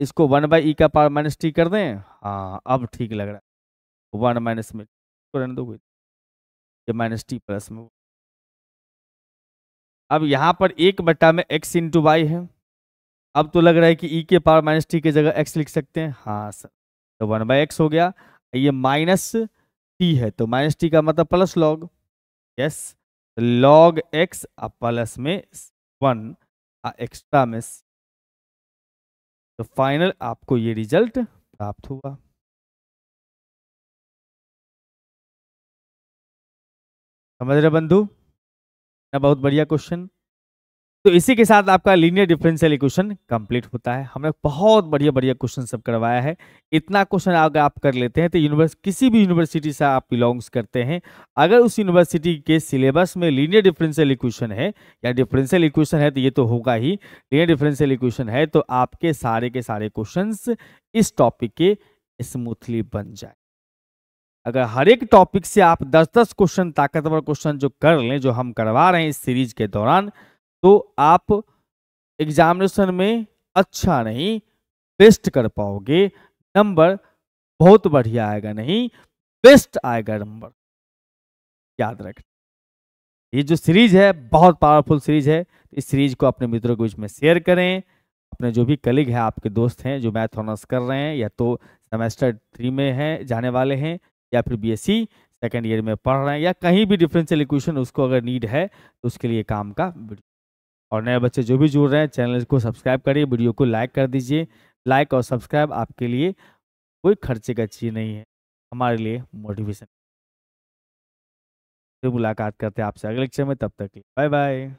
इसको 1/e⁻t कर दें। हाँ अब ठीक लग रहा है, 1 माइनस में तो रहने दो, ये -t प्लस में। अब यहाँ पर 1/x इंटू वाई है। अब तो लग रहा है कि e⁻t की जगह x लिख सकते हैं। हाँ सर, तो 1/x हो गया। ये -t है तो -t का मतलब plus log, yes, log x plus में 1 एक्स्ट्रा में। तो फाइनल आपको ये रिजल्ट प्राप्त हुआ। समझ रहे बंधु? बहुत बढ़िया क्वेश्चन। तो इसी के साथ आपका लीनियर डिफरेंशियल इक्वेशन कंप्लीट होता है। हमने बहुत बढ़िया बढ़िया क्वेश्चन सब करवाया है। इतना क्वेश्चन अगर आप कर लेते हैं तो किसी भी यूनिवर्सिटी से आप बिलोंग्स करते हैं, अगर उस यूनिवर्सिटी के सिलेबस में लीनियर डिफरेंशियल इक्वेशन है या डिफरेंशियल इक्वेशन है, तो ये तो होगा ही, लीनियर डिफरेंशियल इक्वेशन है तो आपके सारे के सारे क्वेश्चन इस टॉपिक के स्मूथली बन जाए। अगर हर एक टॉपिक से आप 10-10 क्वेश्चन, ताकतवर क्वेश्चन जो कर लें, जो हम करवा रहे हैं इस सीरीज के दौरान, तो आप एग्जामिनेशन में अच्छा नहीं, बेस्ट कर पाओगे। नंबर बहुत बढ़िया आएगा नहीं, बेस्ट आएगा नंबर, याद रखें। ये जो सीरीज है बहुत पावरफुल सीरीज है। इस सीरीज को अपने मित्रों के बीच में शेयर करें। अपने जो भी कलीग हैं, आपके दोस्त हैं जो मैथ ऑनर्स कर रहे हैं, या तो सेमेस्टर 3 में हैं, जाने वाले हैं, या फिर बीएससी सेकेंड ईयर में पढ़ रहे हैं, या कहीं भी डिफरेंशियल इक्वेशन उसको अगर नीड है तो उसके लिए काम का वीडियो। और नए बच्चे जो भी जुड़ रहे हैं, चैनल को सब्सक्राइब करिए, वीडियो को लाइक कर दीजिए। लाइक और सब्सक्राइब आपके लिए कोई खर्चे का चीज़ नहीं है, हमारे लिए मोटिवेशन। फिर मुलाकात करते हैं आपसे अगले लेक्चर में, तब तक बाय बाय।